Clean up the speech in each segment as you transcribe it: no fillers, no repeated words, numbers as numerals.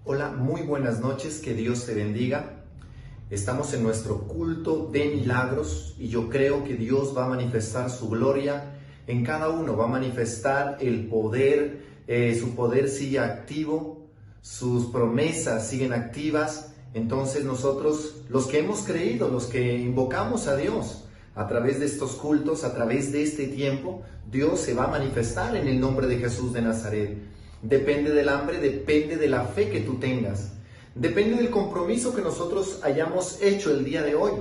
Hola, muy buenas noches, que Dios te bendiga. Estamos en nuestro culto de milagros y yo creo que Dios va a manifestar su gloria en cada uno, va a manifestar el poder, su poder sigue activo, sus promesas siguen activas. Entonces nosotros, los que hemos creído, los que invocamos a Dios a través de estos cultos, a través de este tiempo, Dios se va a manifestar en el nombre de Jesús de Nazaret. Depende del hambre, depende de la fe que tú tengas. Depende del compromiso que nosotros hayamos hecho el día de hoy.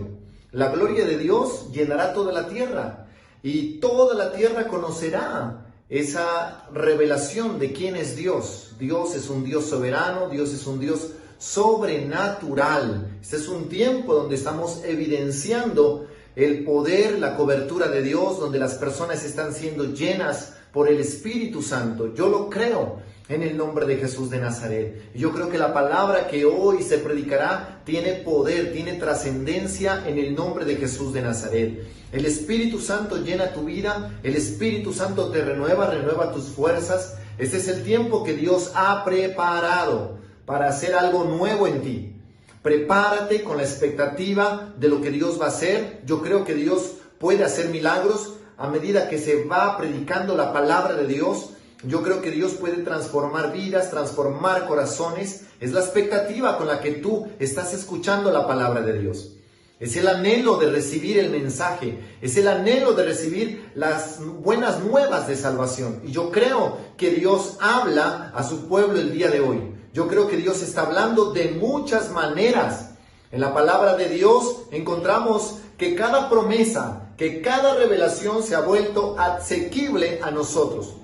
La gloria de Dios llenará toda la tierra y toda la tierra conocerá esa revelación de quién es Dios. Dios es un Dios soberano, Dios es un Dios sobrenatural. Este es un tiempo donde estamos evidenciando el poder, la cobertura de Dios, donde las personas están siendo llenas por el Espíritu Santo. Yo lo creo en el nombre de Jesús de Nazaret. Yo creo que la palabra que hoy se predicará tiene poder, tiene trascendencia en el nombre de Jesús de Nazaret. El Espíritu Santo llena tu vida, el Espíritu Santo te renueva tus fuerzas. Este es el tiempo que Dios ha preparado para hacer algo nuevo en ti. Prepárate con la expectativa de lo que Dios va a hacer. Yo creo que Dios puede hacer milagros a medida que se va predicando la palabra de Dios. Yo creo que Dios puede transformar vidas, transformar corazones. Es la expectativa con la que tú estás escuchando la palabra de Dios. Es el anhelo de recibir el mensaje. Es el anhelo de recibir las buenas nuevas de salvación. Y yo creo que Dios habla a su pueblo el día de hoy. Yo creo que Dios está hablando de muchas maneras. En la palabra de Dios encontramos que cada promesa, que cada revelación se ha vuelto asequible a nosotros.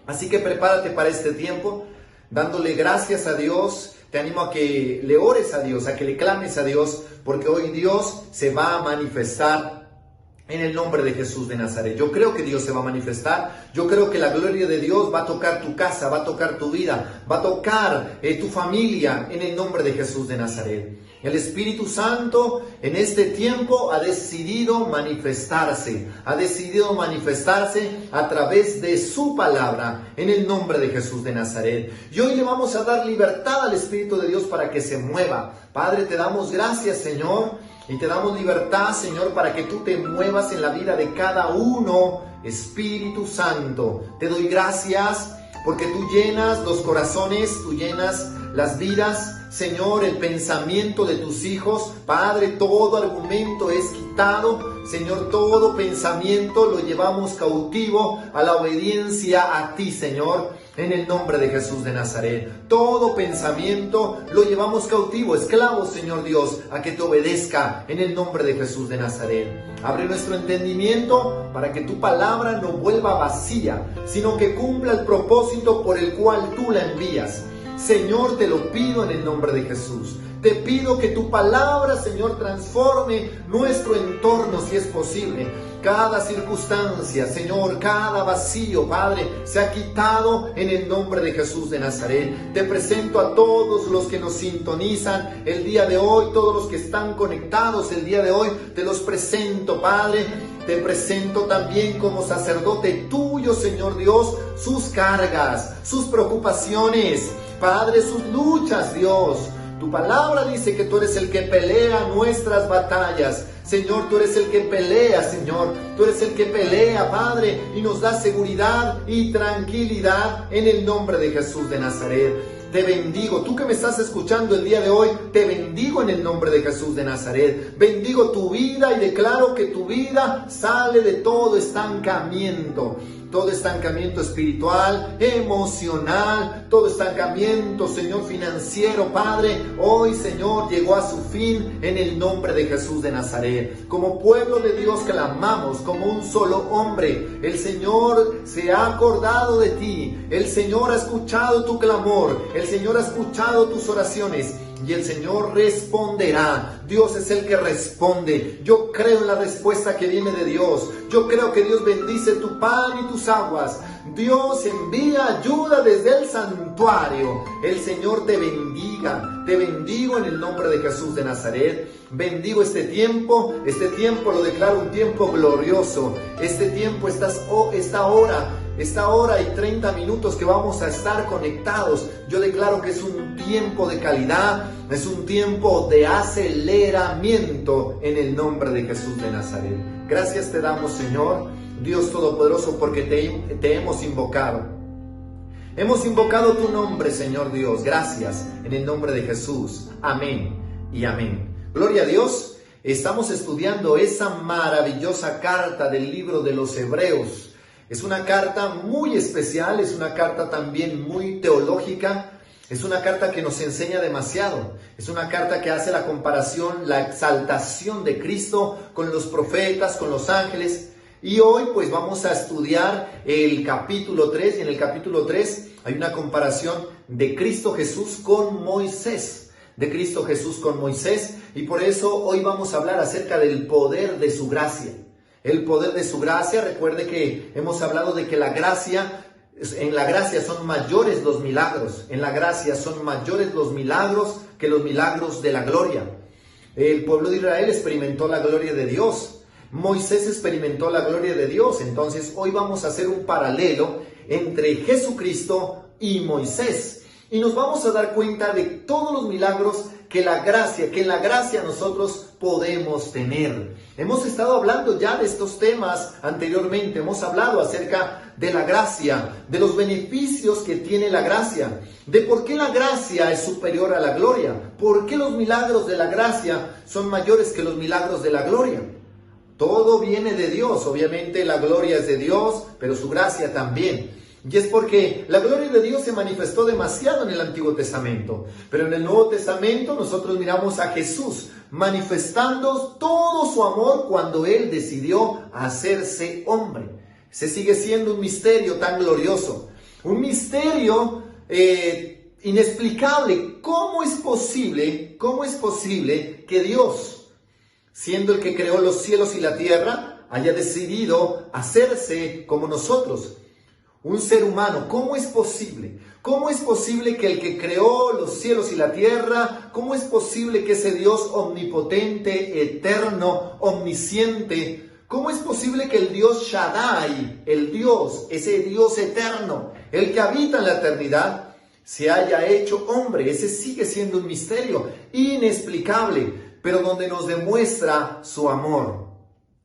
Así que prepárate para este tiempo, dándole gracias a Dios. Te animo a que le ores a Dios, a que le clames a Dios, porque hoy Dios se va a manifestar en el nombre de Jesús de Nazaret. Yo creo que Dios se va a manifestar. Yo creo que la gloria de Dios va a tocar tu casa, va a tocar tu vida, va a tocar tu familia en el nombre de Jesús de Nazaret. El Espíritu Santo en este tiempo ha decidido manifestarse a través de su palabra en el nombre de Jesús de Nazaret. Y hoy le vamos a dar libertad al Espíritu de Dios para que se mueva. Padre, te damos gracias, Señor, y te damos libertad, Señor, para que tú te muevas en la vida de cada uno. Espíritu Santo, te doy gracias porque tú llenas los corazones, tú llenas las vidas, Señor, el pensamiento de tus hijos. Padre, todo argumento es quitado. Señor, todo pensamiento lo llevamos cautivo a la obediencia a ti, Señor, en el nombre de Jesús de Nazaret. Todo pensamiento lo llevamos cautivo, esclavo, Señor Dios, a que te obedezca en el nombre de Jesús de Nazaret. Abre nuestro entendimiento para que tu palabra no vuelva vacía, sino que cumpla el propósito por el cual tú la envías. Señor, te lo pido en el nombre de Jesús. Te pido que tu palabra, Señor, transforme nuestro entorno si es posible. Cada circunstancia, Señor, cada vacío, Padre, se ha quitado en el nombre de Jesús de Nazaret. Te presento a todos los que nos sintonizan el día de hoy, todos los que están conectados el día de hoy, te los presento, Padre. Te presento también como sacerdote tuyo, Señor Dios, sus cargas, sus preocupaciones, Padre, sus luchas, Dios. Tu palabra dice que tú eres el que pelea nuestras batallas. Señor, tú eres el que pelea, Señor. Tú eres el que pelea, Padre, y nos da seguridad y tranquilidad en el nombre de Jesús de Nazaret. Te bendigo, tú que me estás escuchando el día de hoy, te bendigo en el nombre de Jesús de Nazaret. Bendigo tu vida y declaro que tu vida sale de todo estancamiento espiritual, emocional, todo estancamiento, Señor, financiero, Padre. Hoy, Señor, llegó a su fin en el nombre de Jesús de Nazaret. Como pueblo de Dios clamamos como un solo hombre. El Señor se ha acordado de ti. El Señor ha escuchado tu clamor. El Señor ha escuchado tus oraciones. Y el Señor responderá. Dios es el que responde. Yo creo en la respuesta que viene de Dios. Yo creo que Dios bendice tu pan y tus aguas. Dios envía ayuda desde el santuario. El Señor te bendiga. Te bendigo en el nombre de Jesús de Nazaret. Bendigo este tiempo lo declaro un tiempo glorioso. Este tiempo, esta hora esta hora y 30 minutos que vamos a estar conectados, yo declaro que es un tiempo de calidad, es un tiempo de aceleramiento en el nombre de Jesús de Nazaret. Gracias te damos, Señor, Dios Todopoderoso, porque te hemos invocado. Hemos invocado tu nombre, Señor Dios. Gracias, en el nombre de Jesús. Amén y amén. Gloria a Dios. Estamos estudiando esa maravillosa carta del libro de los Hebreos. Es una carta muy especial, es una carta también muy teológica, es una carta que nos enseña demasiado, es una carta que hace la comparación, la exaltación de Cristo con los profetas, con los ángeles. Y hoy pues vamos a estudiar el capítulo 3, y en el capítulo 3 hay una comparación de Cristo Jesús con Moisés, de Cristo Jesús con Moisés, y por eso hoy vamos a hablar acerca del poder de su gracia. El poder de su gracia. Recuerde que hemos hablado de que en la gracia son mayores los milagros. En la gracia son mayores los milagros que los milagros de la gloria. El pueblo de Israel experimentó la gloria de Dios. Moisés experimentó la gloria de Dios. Entonces hoy vamos a hacer un paralelo entre Jesucristo y Moisés. Y nos vamos a dar cuenta de todos los milagros que en la gracia nosotros podemos tener. Hemos estado hablando ya de estos temas anteriormente. Hemos hablado acerca de la gracia, de los beneficios que tiene la gracia, de por qué la gracia es superior a la gloria, por qué los milagros de la gracia son mayores que los milagros de la gloria. Todo viene de Dios, obviamente la gloria es de Dios, pero su gracia también. Y es porque la gloria de Dios se manifestó demasiado en el Antiguo Testamento. Pero en el Nuevo Testamento nosotros miramos a Jesús manifestando todo su amor cuando Él decidió hacerse hombre. Se sigue siendo un misterio tan glorioso. Un misterio inexplicable. ¿Cómo es posible que Dios, siendo el que creó los cielos y la tierra, haya decidido hacerse como nosotros? Un ser humano, ¿cómo es posible? ¿Cómo es posible que el que creó los cielos y la tierra, cómo es posible que ese Dios omnipotente, eterno, omnisciente, cómo es posible que el Dios Shaddai, el Dios, ese Dios eterno, el que habita en la eternidad, se haya hecho hombre? Ese sigue siendo un misterio inexplicable, pero donde nos demuestra su amor.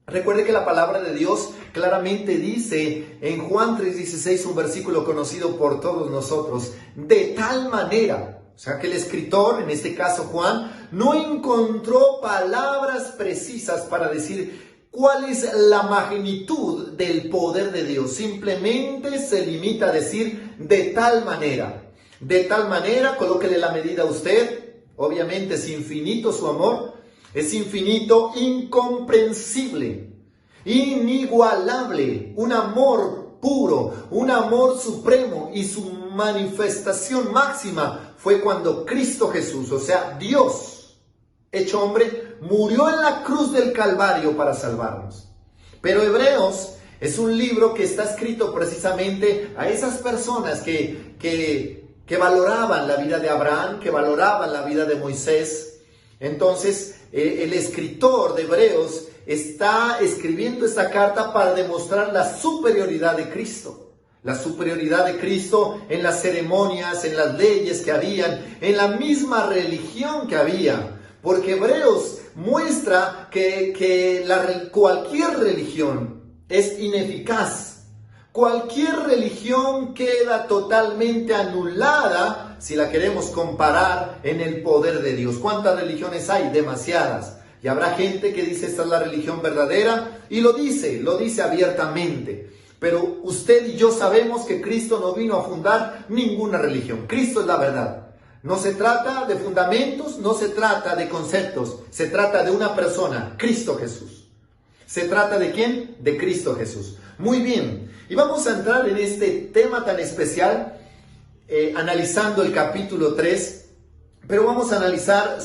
Recuerde que la palabra de Dios claramente dice en Juan 3:16, un versículo conocido por todos nosotros, de tal manera, o sea que el escritor, en este caso Juan, no encontró palabras precisas para decir cuál es la magnitud del poder de Dios. Simplemente se limita a decir de tal manera. De tal manera, colóquele la medida a usted, obviamente es infinito su amor. Es infinito, incomprensible, inigualable, un amor puro, un amor supremo, y su manifestación máxima fue cuando Cristo Jesús, o sea, Dios, hecho hombre, murió en la cruz del Calvario para salvarnos. Pero Hebreos es un libro que está escrito precisamente a esas personas que valoraban la vida de Abraham, que valoraban la vida de Moisés. Entonces, el escritor de Hebreos está escribiendo esta carta para demostrar la superioridad de Cristo. La superioridad de Cristo en las ceremonias, en las leyes que habían, en la misma religión que había. Porque Hebreos muestra que cualquier religión es ineficaz. Cualquier religión queda totalmente anulada si la queremos comparar en el poder de Dios. ¿Cuántas religiones hay? Demasiadas. Y habrá gente que dice esta es la religión verdadera y lo dice abiertamente. Pero usted y yo sabemos que Cristo no vino a fundar ninguna religión. Cristo es la verdad. No se trata de fundamentos, no se trata de conceptos. Se trata de una persona, Cristo Jesús. ¿Se trata de quién? De Cristo Jesús. Muy bien. Y vamos a entrar en este tema tan especial, analizando el capítulo 3, pero vamos a analizar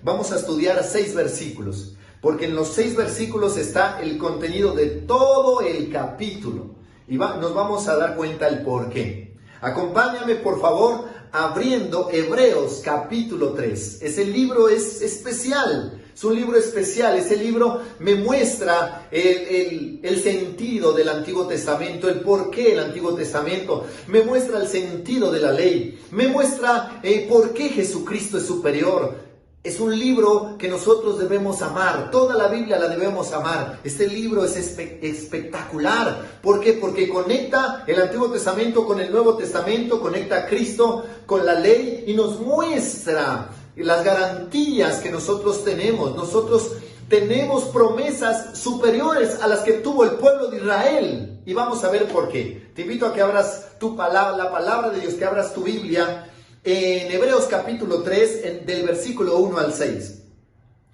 vamos a estudiar 6 versículos, porque en los 6 versículos está el contenido de todo el capítulo, y nos vamos a dar cuenta el por qué. Acompáñame, por favor, abriendo Hebreos capítulo 3. Ese libro es especial. Es un libro especial. Ese libro me muestra el sentido del Antiguo Testamento, el porqué del Antiguo Testamento. Me muestra el sentido de la ley. Me muestra por qué Jesucristo es superior. Es un libro que nosotros debemos amar. Toda la Biblia la debemos amar. Este libro es espectacular. ¿Por qué? Porque conecta el Antiguo Testamento con el Nuevo Testamento, conecta a Cristo con la ley y nos muestra las garantías que nosotros tenemos. Nosotros tenemos promesas superiores a las que tuvo el pueblo de Israel. Y vamos a ver por qué. Te invito a que abras la palabra de Dios, que abras tu Biblia en Hebreos capítulo 3, del versículo 1 al 6.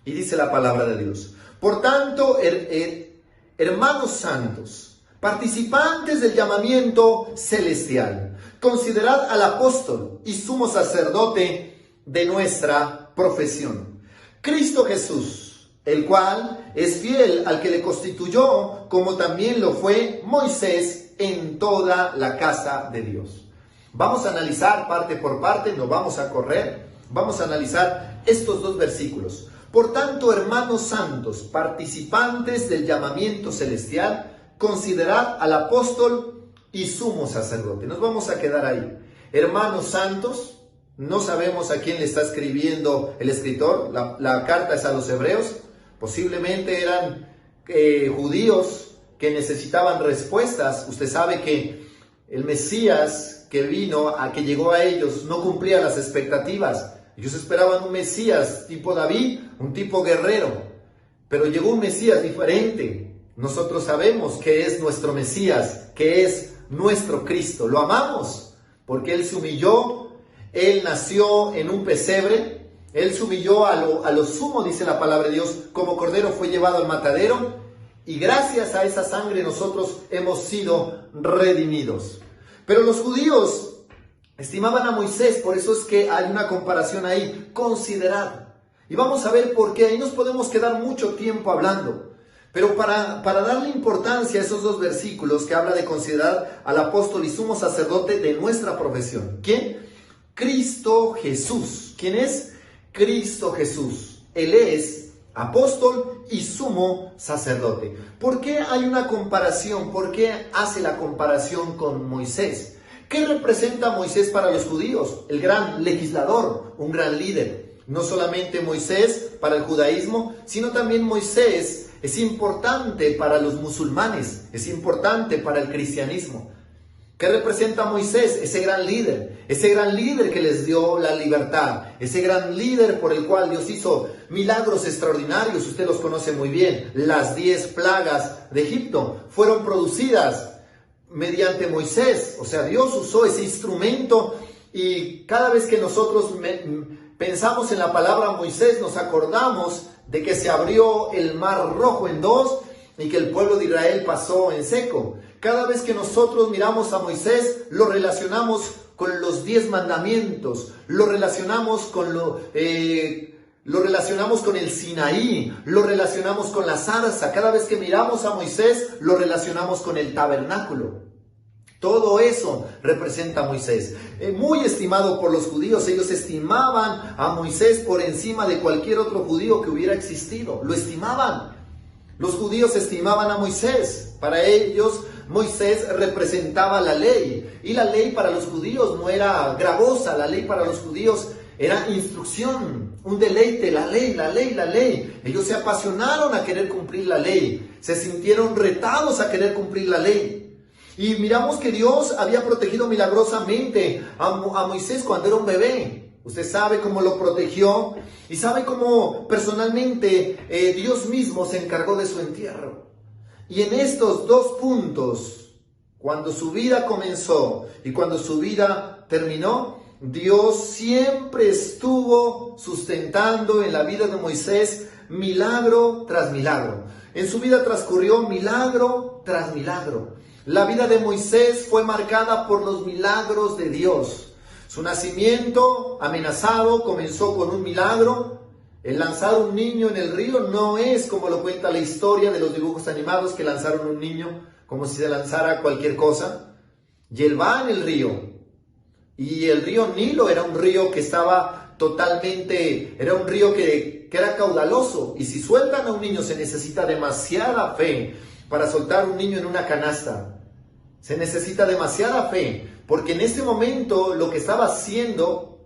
Y dice la palabra de Dios: por tanto, hermanos santos, participantes del llamamiento celestial, considerad al apóstol y sumo sacerdote de nuestra profesión, Cristo Jesús, el cual es fiel al que le constituyó, como también lo fue Moisés en toda la casa de Dios. Vamos a analizar parte por parte, no vamos a correr. Vamos a analizar estos dos versículos. Por tanto, hermanos santos, participantes del llamamiento celestial, considerad al apóstol y sumo sacerdote. Nos vamos a quedar ahí. Hermanos santos, no sabemos a quién le está escribiendo el escritor. La carta es a los hebreos. Posiblemente eran judíos que necesitaban respuestas. Usted sabe que el Mesías que llegó a ellos, no cumplía las expectativas. Ellos esperaban un Mesías tipo David, un tipo guerrero, pero llegó un Mesías diferente. Nosotros sabemos que es nuestro Mesías, que es nuestro Cristo. Lo amamos porque Él se humilló, Él nació en un pesebre, Él se humilló a lo sumo, dice la palabra de Dios, como cordero fue llevado al matadero, y gracias a esa sangre nosotros hemos sido redimidos. Pero los judíos estimaban a Moisés, por eso es que hay una comparación ahí, considerad. Y vamos a ver por qué, ahí nos podemos quedar mucho tiempo hablando. Pero para darle importancia a esos dos versículos que habla de considerar al apóstol y sumo sacerdote de nuestra profesión. ¿Quién? Cristo Jesús. ¿Quién es? Cristo Jesús. Él es apóstol y sumo sacerdote. ¿Por qué hay una comparación? ¿Por qué hace la comparación con Moisés? ¿Qué representa Moisés para los judíos? El gran legislador, un gran líder. No solamente Moisés para el judaísmo, sino también Moisés es importante para los musulmanes, es importante para el cristianismo. ¿Qué representa Moisés? Ese gran líder que les dio la libertad, ese gran líder por el cual Dios hizo milagros extraordinarios. Usted los conoce muy bien. Las 10 plagas de Egipto fueron producidas mediante Moisés. O sea, Dios usó ese instrumento, y cada vez que nosotros pensamos en la palabra Moisés, nos acordamos de que se abrió el mar Rojo en dos y que el pueblo de Israel pasó en seco. Cada vez que nosotros miramos a Moisés, lo relacionamos con los 10 mandamientos, lo relacionamos con el Sinaí, lo relacionamos con la zarza. Cada vez que miramos a Moisés, lo relacionamos con el tabernáculo. Todo eso representa a Moisés. Muy estimado por los judíos, ellos estimaban a Moisés por encima de cualquier otro judío que hubiera existido. Lo estimaban. Los judíos estimaban a Moisés. Para ellos, Moisés representaba la ley. Y la ley para los judíos no era gravosa. La ley para los judíos era instrucción, un deleite, la ley. Ellos se apasionaron a querer cumplir la ley. Se sintieron retados a querer cumplir la ley. Y miramos que Dios había protegido milagrosamente a Moisés cuando era un bebé. Usted sabe cómo lo protegió y sabe cómo personalmente Dios mismo se encargó de su entierro. Y en estos dos puntos, cuando su vida comenzó y cuando su vida terminó, Dios siempre estuvo sustentando en la vida de Moisés milagro tras milagro. En su vida transcurrió milagro tras milagro. La vida de Moisés fue marcada por los milagros de Dios. Su nacimiento amenazado comenzó con un milagro. El lanzar un niño en el río no es como lo cuenta la historia de los dibujos animados, que lanzaron un niño como si se lanzara cualquier cosa. Y él va en el río. Y el río Nilo era un río que estaba totalmente, era un río que era caudaloso. Y si sueltan a un niño se necesita demasiada fe para soltar a un niño en una canasta. Se necesita demasiada fe, porque en ese momento lo que estaba haciendo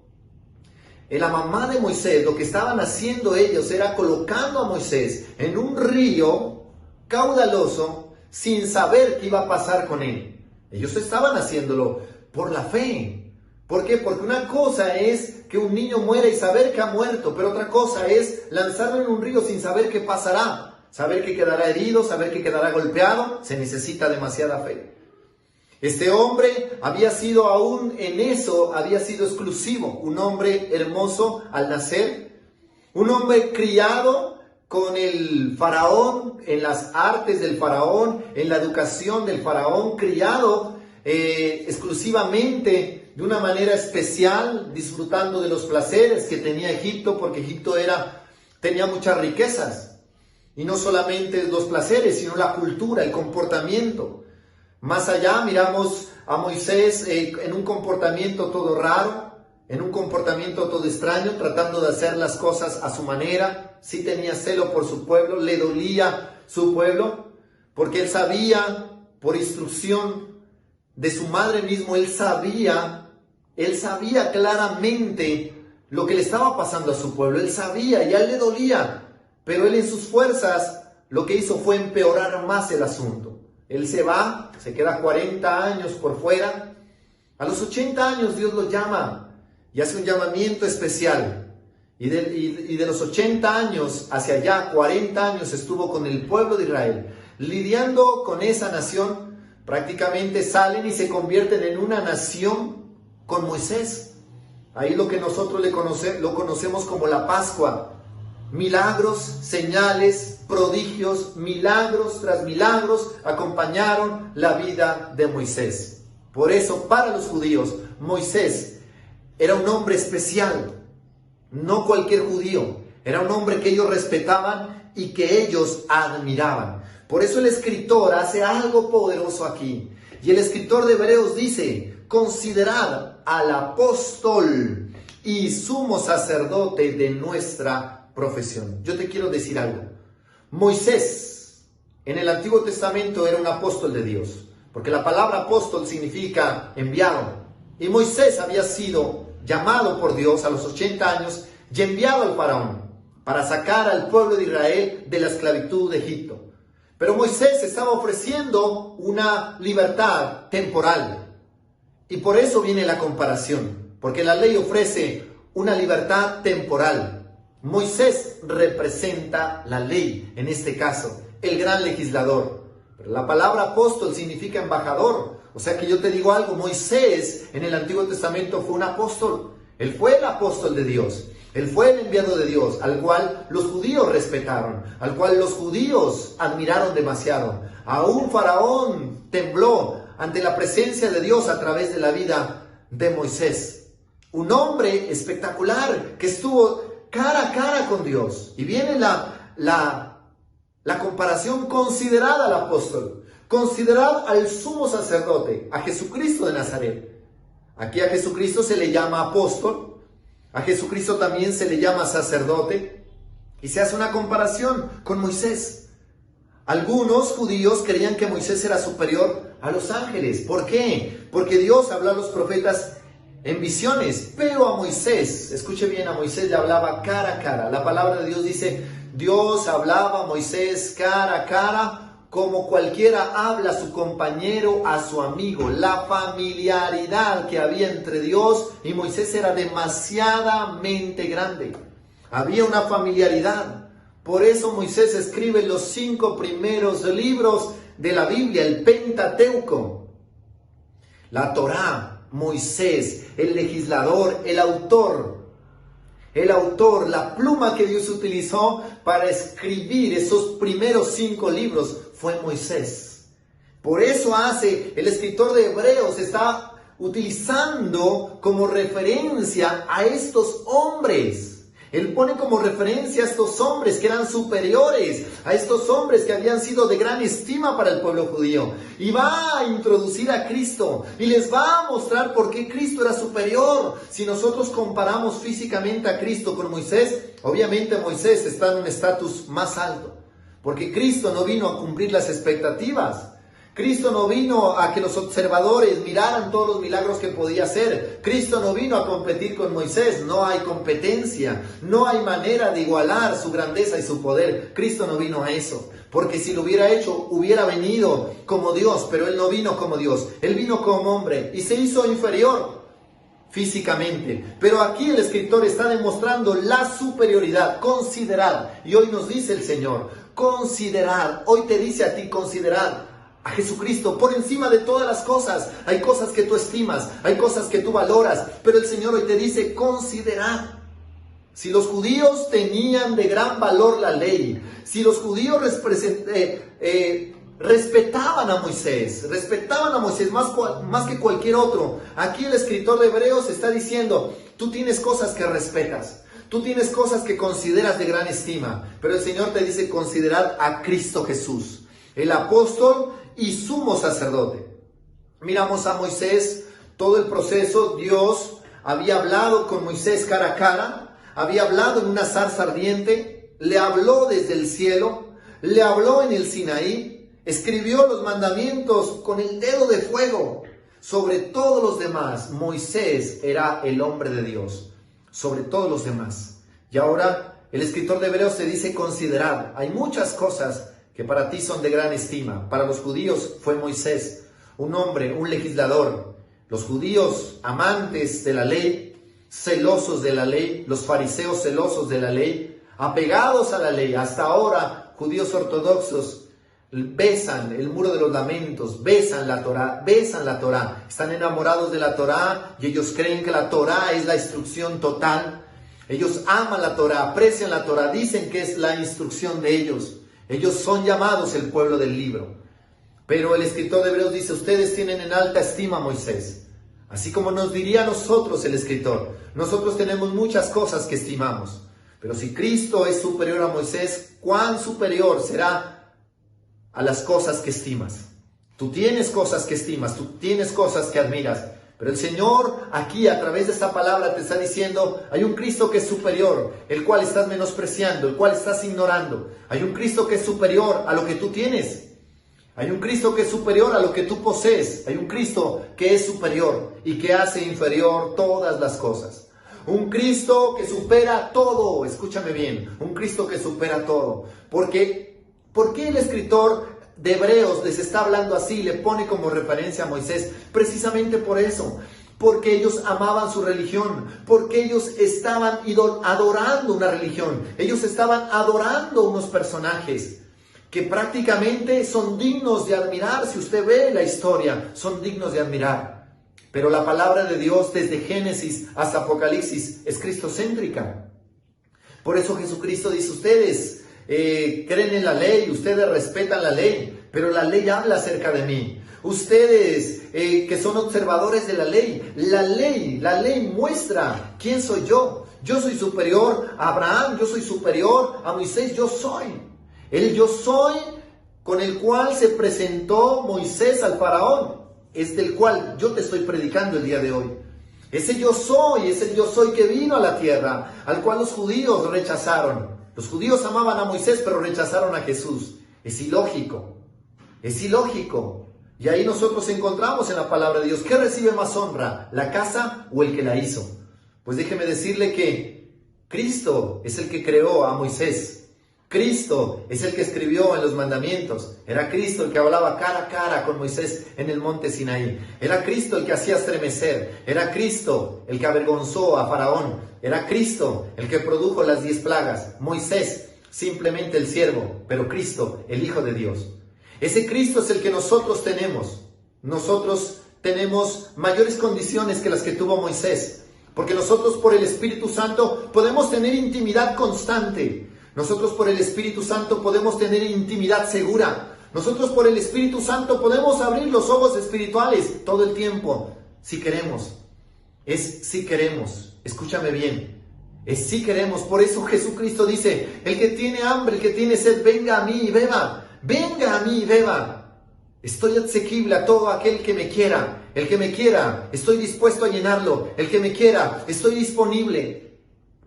la mamá de Moisés, lo que estaban haciendo ellos era colocando a Moisés en un río caudaloso sin saber qué iba a pasar con él. Ellos estaban haciéndolo por la fe. ¿Por qué? Porque una cosa es que un niño muera y saber que ha muerto, pero otra cosa es lanzarlo en un río sin saber qué pasará. Saber que quedará herido, saber que quedará golpeado, se necesita demasiada fe. Este hombre había sido aún en eso, había sido exclusivo, un hombre hermoso al nacer, un hombre criado con el faraón, en las artes del faraón, en la educación del faraón, criado exclusivamente de una manera especial, disfrutando de los placeres que tenía Egipto, porque Egipto tenía muchas riquezas, y no solamente los placeres, sino la cultura, el comportamiento. Más allá miramos a Moisés en un comportamiento todo raro, en un comportamiento todo extraño, tratando de hacer las cosas a su manera. Sí tenía celo por su pueblo, le dolía su pueblo, porque él sabía, por instrucción de su madre mismo, él sabía claramente lo que le estaba pasando a su pueblo. Él sabía y a él le dolía, pero él en sus fuerzas lo que hizo fue empeorar más el asunto. Él se va, se queda 40 años por fuera. A los 80 años Dios lo llama y hace un llamamiento especial. Y de los 80 años hacia allá, 40 años estuvo con el pueblo de Israel, lidiando con esa nación. Prácticamente salen y se convierten en una nación con Moisés. Ahí lo que nosotros lo conocemos como la Pascua. Milagros, señales, prodigios, milagros tras milagros acompañaron la vida de Moisés. Por eso, para los judíos, Moisés era un hombre especial, no cualquier judío. Era un hombre que ellos respetaban y que ellos admiraban. Por eso el escritor hace algo poderoso aquí. Y el escritor de Hebreos dice: considerad al apóstol y sumo sacerdote de nuestra profesión. Yo te quiero decir algo. Moisés en el Antiguo Testamento era un apóstol de Dios, porque la palabra apóstol significa enviado. Y Moisés había sido llamado por Dios a los 80 años y enviado al faraón para sacar al pueblo de Israel de la esclavitud de Egipto. Pero Moisés estaba ofreciendo una libertad temporal. Y por eso viene la comparación, porque la ley ofrece una libertad temporal. Moisés representa la ley, en este caso, el gran legislador. Pero la palabra apóstol significa embajador. O sea que yo te digo algo, Moisés en el Antiguo Testamento fue un apóstol. Él fue el apóstol de Dios. Él fue el enviado de Dios, al cual los judíos respetaron, al cual los judíos admiraron demasiado. Aún Faraón tembló ante la presencia de Dios a través de la vida de Moisés. Un hombre espectacular que estuvo cara a cara con Dios. Y viene la comparación: considerad al apóstol, considerad al sumo sacerdote, a Jesucristo de Nazaret. Aquí a Jesucristo se le llama apóstol, a Jesucristo también se le llama sacerdote, y se hace una comparación con Moisés. Algunos judíos creían que Moisés era superior a los ángeles. ¿Por qué? Porque Dios habló a los profetas en visiones, pero a Moisés, escuche bien, a Moisés le hablaba cara a cara. La palabra de Dios dice: Dios hablaba a Moisés cara a cara, como cualquiera habla a su compañero, a su amigo. La familiaridad que había entre Dios y Moisés era demasiadamente grande. Había una familiaridad. Por eso Moisés escribe los 5 primeros libros de la Biblia, el Pentateuco, la Torá. Moisés, el legislador, el autor, la pluma que Dios utilizó para escribir esos primeros 5 libros fue Moisés. Por eso el escritor de Hebreos está utilizando como referencia a estos hombres. Él pone como referencia a estos hombres que eran superiores, a estos hombres que habían sido de gran estima para el pueblo judío. Y va a introducir a Cristo y les va a mostrar por qué Cristo era superior. Si nosotros comparamos físicamente a Cristo con Moisés, obviamente Moisés está en un estatus más alto, porque Cristo no vino a cumplir las expectativas. Cristo no vino a que los observadores miraran todos los milagros que podía hacer. Cristo no vino a competir con Moisés. No hay competencia. No hay manera de igualar su grandeza y su poder. Cristo no vino a eso. Porque si lo hubiera hecho, hubiera venido como Dios. Pero Él no vino como Dios. Él vino como hombre y se hizo inferior físicamente. Pero aquí el escritor está demostrando la superioridad. Considerad. Y hoy nos dice el Señor, considerad. Hoy te dice a ti, considerad a Jesucristo por encima de todas las cosas. Hay cosas que tú estimas, hay cosas que tú valoras, pero el Señor hoy te dice, considerad. Si los judíos tenían de gran valor la ley, si los judíos respetaban a Moisés más que cualquier otro, aquí el escritor de Hebreos está diciendo, tú tienes cosas que respetas, tú tienes cosas que consideras de gran estima, pero el Señor te dice, considerad a Cristo Jesús, el apóstol y sumo sacerdote. Miramos a Moisés, todo el proceso. Dios había hablado con Moisés cara a cara, había hablado en una zarza ardiente, le habló desde el cielo, le habló en el Sinaí, escribió los mandamientos con el dedo de fuego. Sobre todos los demás, Moisés era el hombre de Dios, sobre todos los demás. Y ahora el escritor de Hebreos te dice, considerad. Hay muchas cosas que para ti son de gran estima. Para los judíos fue Moisés, un hombre, un legislador. Los judíos amantes de la ley, celosos de la ley, los fariseos celosos de la ley, apegados a la ley. Hasta ahora, judíos ortodoxos besan el muro de los lamentos, besan la Torá, están enamorados de la Torá y ellos creen que la Torá es la instrucción total. Ellos aman la Torá, aprecian la Torá, dicen que es la instrucción de ellos. Ellos son llamados el pueblo del libro. Pero el escritor de Hebreos dice, ustedes tienen en alta estima a Moisés. Así como nos diría a nosotros el escritor, nosotros tenemos muchas cosas que estimamos. Pero si Cristo es superior a Moisés, ¿cuán superior será a las cosas que estimas? Tú tienes cosas que estimas, tú tienes cosas que admiras. Pero el Señor aquí a través de esta palabra te está diciendo, hay un Cristo que es superior, el cual estás menospreciando, el cual estás ignorando. Hay un Cristo que es superior a lo que tú tienes. Hay un Cristo que es superior a lo que tú posees. Hay un Cristo que es superior y que hace inferior todas las cosas. Un Cristo que supera todo. Escúchame bien, un Cristo que supera todo. ¿Por qué el escritor de Hebreos les está hablando así, le pone como referencia a Moisés? Precisamente por eso, porque ellos amaban su religión, porque ellos estaban adorando una religión, ellos estaban adorando unos personajes que prácticamente son dignos de admirar. Si usted ve la historia, son dignos de admirar, pero la palabra de Dios desde Génesis hasta Apocalipsis es cristocéntrica. Por eso Jesucristo dice, ustedes creen en la ley, ustedes respetan la ley, pero la ley habla acerca de mí. Ustedes que son observadores de la ley muestra quién soy yo. Yo soy superior a Abraham, yo soy superior a Moisés, yo soy. El yo soy con el cual se presentó Moisés al faraón, es del cual yo te estoy predicando el día de hoy. Ese yo soy, es el yo soy que vino a la tierra, al cual los judíos rechazaron. Los judíos amaban a Moisés, pero rechazaron a Jesús. Es ilógico. Es ilógico. Y ahí nosotros encontramos en la palabra de Dios, ¿qué recibe más honra? ¿La casa o el que la hizo? Pues déjeme decirle que Cristo es el que creó a Moisés. Cristo es el que escribió en los mandamientos. Era Cristo el que hablaba cara a cara con Moisés en el monte Sinaí. Era Cristo el que hacía estremecer. Era Cristo el que avergonzó a Faraón. Era Cristo el que produjo las 10 plagas. Moisés, simplemente el siervo, pero Cristo, el Hijo de Dios. Ese Cristo es el que nosotros tenemos. Nosotros tenemos mayores condiciones que las que tuvo Moisés, porque nosotros por el Espíritu Santo podemos tener intimidad constante. Nosotros por el Espíritu Santo podemos tener intimidad segura. Nosotros por el Espíritu Santo podemos abrir los ojos espirituales todo el tiempo, si queremos. Es si queremos. Escúchame bien. Sí queremos. Por eso Jesucristo dice, el que tiene hambre, el que tiene sed, venga a mí y beba. Venga a mí y beba. Estoy asequible a todo aquel que me quiera. El que me quiera, estoy dispuesto a llenarlo. El que me quiera, estoy disponible.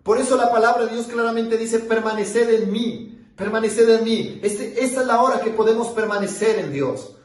Por eso la palabra de Dios claramente dice, permaneced en mí. Permaneced en mí. Esta es la hora que podemos permanecer en Dios.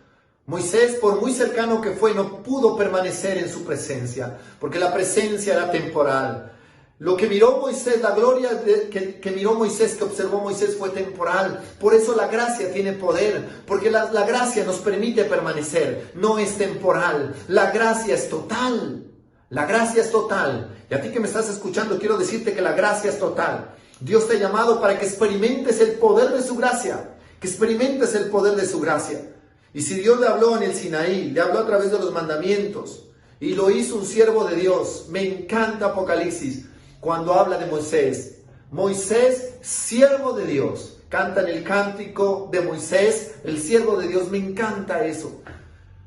Moisés, por muy cercano que fue, no pudo permanecer en su presencia, porque la presencia era temporal. Lo que miró Moisés, la gloria que miró Moisés, que observó Moisés, fue temporal. Por eso la gracia tiene poder, porque la gracia nos permite permanecer, no es temporal. La gracia es total. La gracia es total. Y a ti que me estás escuchando, quiero decirte que la gracia es total. Dios te ha llamado para que experimentes el poder de su gracia, que experimentes el poder de su gracia. Y si Dios le habló en el Sinaí, le habló a través de los mandamientos, y lo hizo un siervo de Dios. Me encanta Apocalipsis cuando habla de Moisés. Moisés, siervo de Dios. Cantan el cántico de Moisés, el siervo de Dios. Me encanta eso.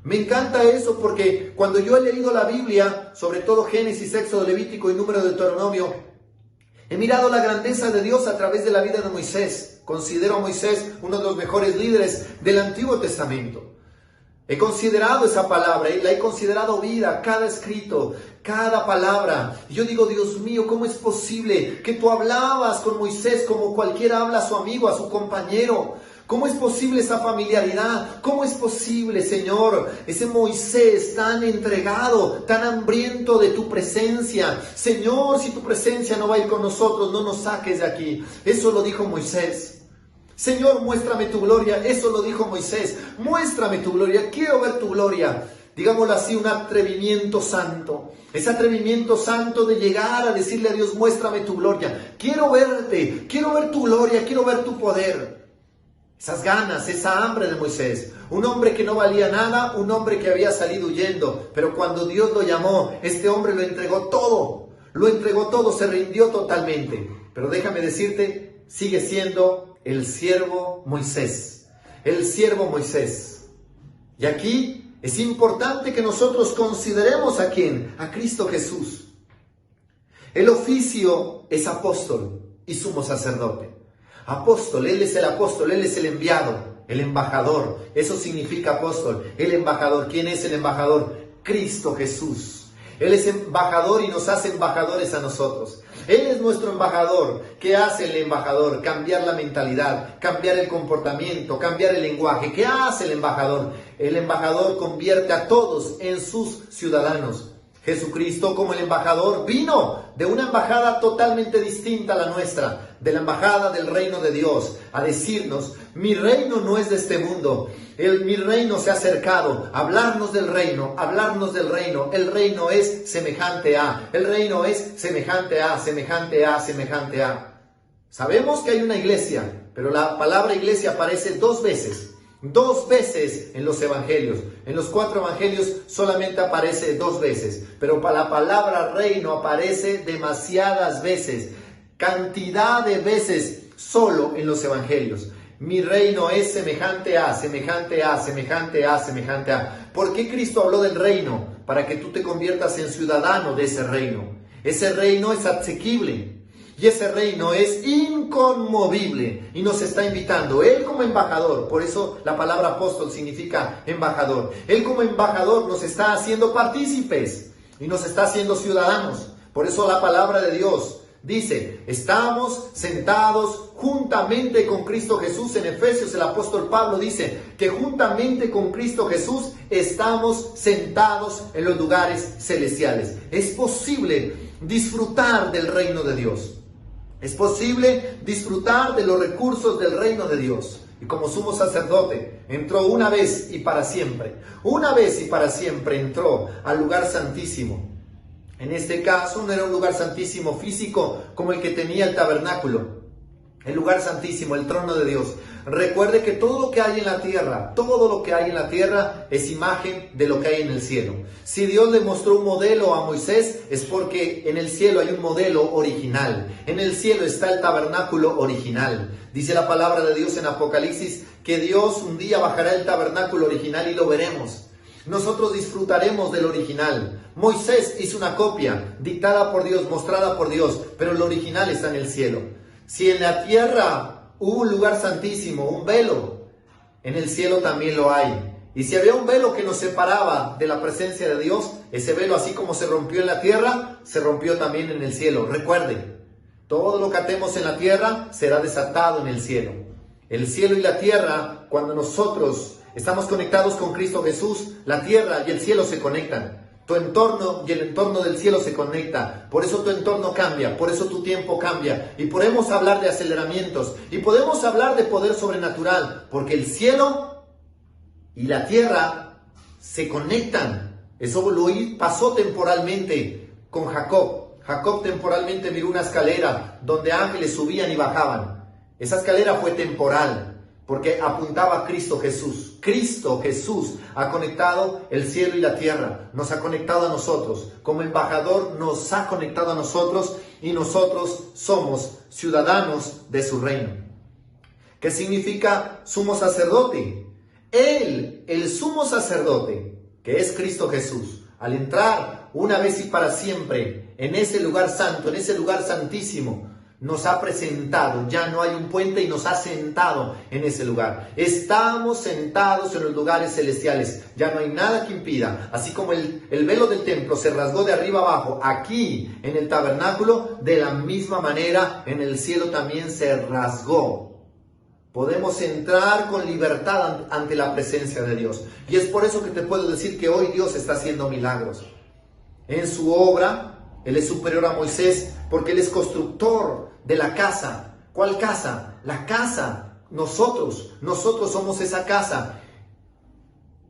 Me encanta eso porque cuando yo he leído la Biblia, sobre todo Génesis, Éxodo, Levítico y Número de Deuteronomio, he mirado la grandeza de Dios a través de la vida de Moisés. Considero a Moisés uno de los mejores líderes del Antiguo Testamento. He considerado esa palabra, la he considerado vida, cada escrito, cada palabra. Y yo digo, Dios mío, ¿cómo es posible que tú hablabas con Moisés como cualquiera habla a su amigo, a su compañero? ¿Cómo es posible esa familiaridad? ¿Cómo es posible, Señor, ese Moisés tan entregado, tan hambriento de tu presencia? Señor, si tu presencia no va a ir con nosotros, no nos saques de aquí. Eso lo dijo Moisés. Señor, muéstrame tu gloria. Eso lo dijo Moisés. Muéstrame tu gloria. Quiero ver tu gloria. Digámoslo así, un atrevimiento santo. Ese atrevimiento santo de llegar a decirle a Dios, muéstrame tu gloria. Quiero verte. Quiero ver tu gloria. Quiero ver tu poder. Esas ganas, esa hambre de Moisés. Un hombre que no valía nada, un hombre que había salido huyendo. Pero cuando Dios lo llamó, este hombre lo entregó todo. Lo entregó todo, se rindió totalmente. Pero déjame decirte, sigue siendo el siervo Moisés. El siervo Moisés. Y aquí es importante que nosotros consideremos a ¿quién? A Cristo Jesús. El oficio es apóstol y sumo sacerdote. Apóstol, Él es el apóstol, Él es el enviado, el embajador. Eso significa apóstol, el embajador. ¿Quién es el embajador? Cristo Jesús. Él es embajador y nos hace embajadores a nosotros. Él es nuestro embajador. ¿Qué hace el embajador? Cambiar la mentalidad, cambiar el comportamiento, cambiar el lenguaje. ¿Qué hace el embajador? El embajador convierte a todos en sus ciudadanos. Jesucristo, como el embajador, vino de una embajada totalmente distinta a la nuestra, de la embajada del reino de Dios, a decirnos, mi reino no es de este mundo, mi reino se ha acercado, a hablarnos del reino, el reino es semejante a, el reino es semejante a, semejante a, semejante a. Sabemos que hay una iglesia, pero la palabra iglesia aparece dos veces en los evangelios. En los 4 evangelios solamente aparece 2 veces, pero la palabra reino aparece demasiadas veces, cantidad de veces solo en los evangelios. Mi reino es semejante a, semejante a, semejante a, semejante a. ¿Por qué Cristo habló del reino? Para que tú te conviertas en ciudadano de ese reino. Ese reino es asequible. Y ese reino es inconmovible y nos está invitando, Él como embajador, por eso la palabra apóstol significa embajador. Él como embajador nos está haciendo partícipes y nos está haciendo ciudadanos. Por eso la palabra de Dios dice, estamos sentados juntamente con Cristo Jesús. En Efesios el apóstol Pablo dice que juntamente con Cristo Jesús estamos sentados en los lugares celestiales. Es posible disfrutar del reino de Dios. Es posible disfrutar de los recursos del reino de Dios. Y como sumo sacerdote, entró una vez y para siempre. Una vez y para siempre entró al lugar santísimo. En este caso no era un lugar santísimo físico como el que tenía el tabernáculo. El lugar santísimo, el trono de Dios. Recuerde que todo lo que hay en la tierra es imagen de lo que hay en el cielo. Si Dios le mostró un modelo a Moisés, es porque en el cielo hay un modelo original. En el cielo está el tabernáculo original. Dice la palabra de Dios en Apocalipsis que Dios un día bajará el tabernáculo original y lo veremos. Nosotros disfrutaremos del original. Moisés hizo una copia, dictada por Dios, mostrada por Dios, pero el original está en el cielo. Si en la tierra hubo un lugar santísimo, un velo, en el cielo también lo hay. Y si había un velo que nos separaba de la presencia de Dios, ese velo, así como se rompió en la tierra, se rompió también en el cielo. Recuerde, todo lo que atemos en la tierra será desatado en el cielo. El cielo y la tierra, cuando nosotros estamos conectados con Cristo Jesús, la tierra y el cielo se conectan. Tu entorno y el entorno del cielo se conecta. Por eso tu entorno cambia, por eso tu tiempo cambia. Y podemos hablar de aceleramientos, y podemos hablar de poder sobrenatural, porque el cielo y la tierra se conectan. Eso pasó temporalmente con Jacob. Jacob temporalmente miró una escalera donde ángeles subían y bajaban. Esa escalera fue temporal, porque apuntaba a Cristo Jesús. Cristo Jesús ha conectado el cielo y la tierra. Nos ha conectado a nosotros. Como embajador nos ha conectado a nosotros, y nosotros somos ciudadanos de su reino. ¿Qué significa sumo sacerdote? Él, el sumo sacerdote, que es Cristo Jesús, al entrar una vez y para siempre en ese lugar santo, en ese lugar santísimo, nos ha presentado. Ya no hay un puente y nos ha sentado en ese lugar. Estamos sentados en los lugares celestiales. Ya no hay nada que impida. Así como el velo del templo se rasgó de arriba abajo aquí en el tabernáculo, de la misma manera en el cielo también se rasgó. Podemos entrar con libertad ante la presencia de Dios. Y es por eso que te puedo decir que hoy Dios está haciendo milagros. En su obra, Él es superior a Moisés, porque Él es constructor de la casa. ¿Cuál casa? La casa. Nosotros somos esa casa.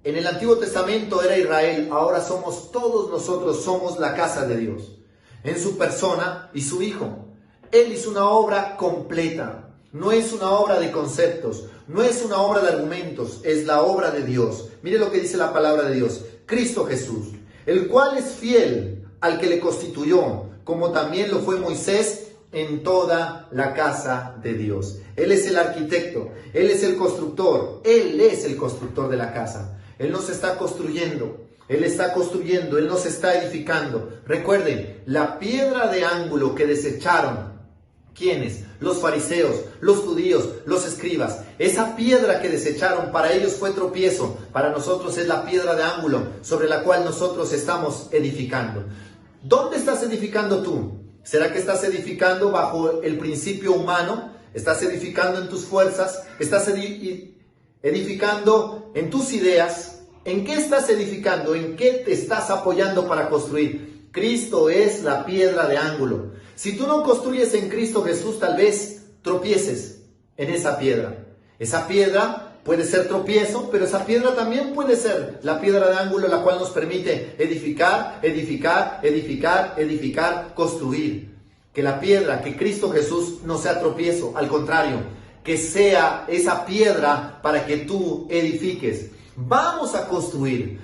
En el Antiguo Testamento era Israel, ahora somos todos nosotros, somos la casa de Dios. En su persona y su Hijo. Él hizo una obra completa. No es una obra de conceptos, no es una obra de argumentos, es la obra de Dios. Mire lo que dice la palabra de Dios. Cristo Jesús, el cual es fiel al que le constituyó, como también lo fue Moisés en toda la casa de Dios. Él es el arquitecto, Él es el constructor, Él es el constructor de la casa. Él nos está construyendo, Él está construyendo, Él nos está edificando. Recuerden, la piedra de ángulo que desecharon, ¿quiénes? Los fariseos, los judíos, los escribas. Esa piedra que desecharon para ellos fue tropiezo. Para nosotros es la piedra de ángulo sobre la cual nosotros estamos edificando. ¿Dónde estás edificando tú? ¿Será que estás edificando bajo el principio humano? ¿Estás edificando en tus fuerzas? ¿Estás edificando en tus ideas? ¿En qué estás edificando? ¿En qué te estás apoyando para construir? Cristo es la piedra de ángulo. Si tú no construyes en Cristo Jesús, tal vez tropieces en esa piedra. Esa piedra puede ser tropiezo, pero esa piedra también puede ser la piedra de ángulo, la cual nos permite edificar, construir. Que la piedra, que Cristo Jesús no sea tropiezo, al contrario, que sea esa piedra para que tú edifiques. Vamos a construir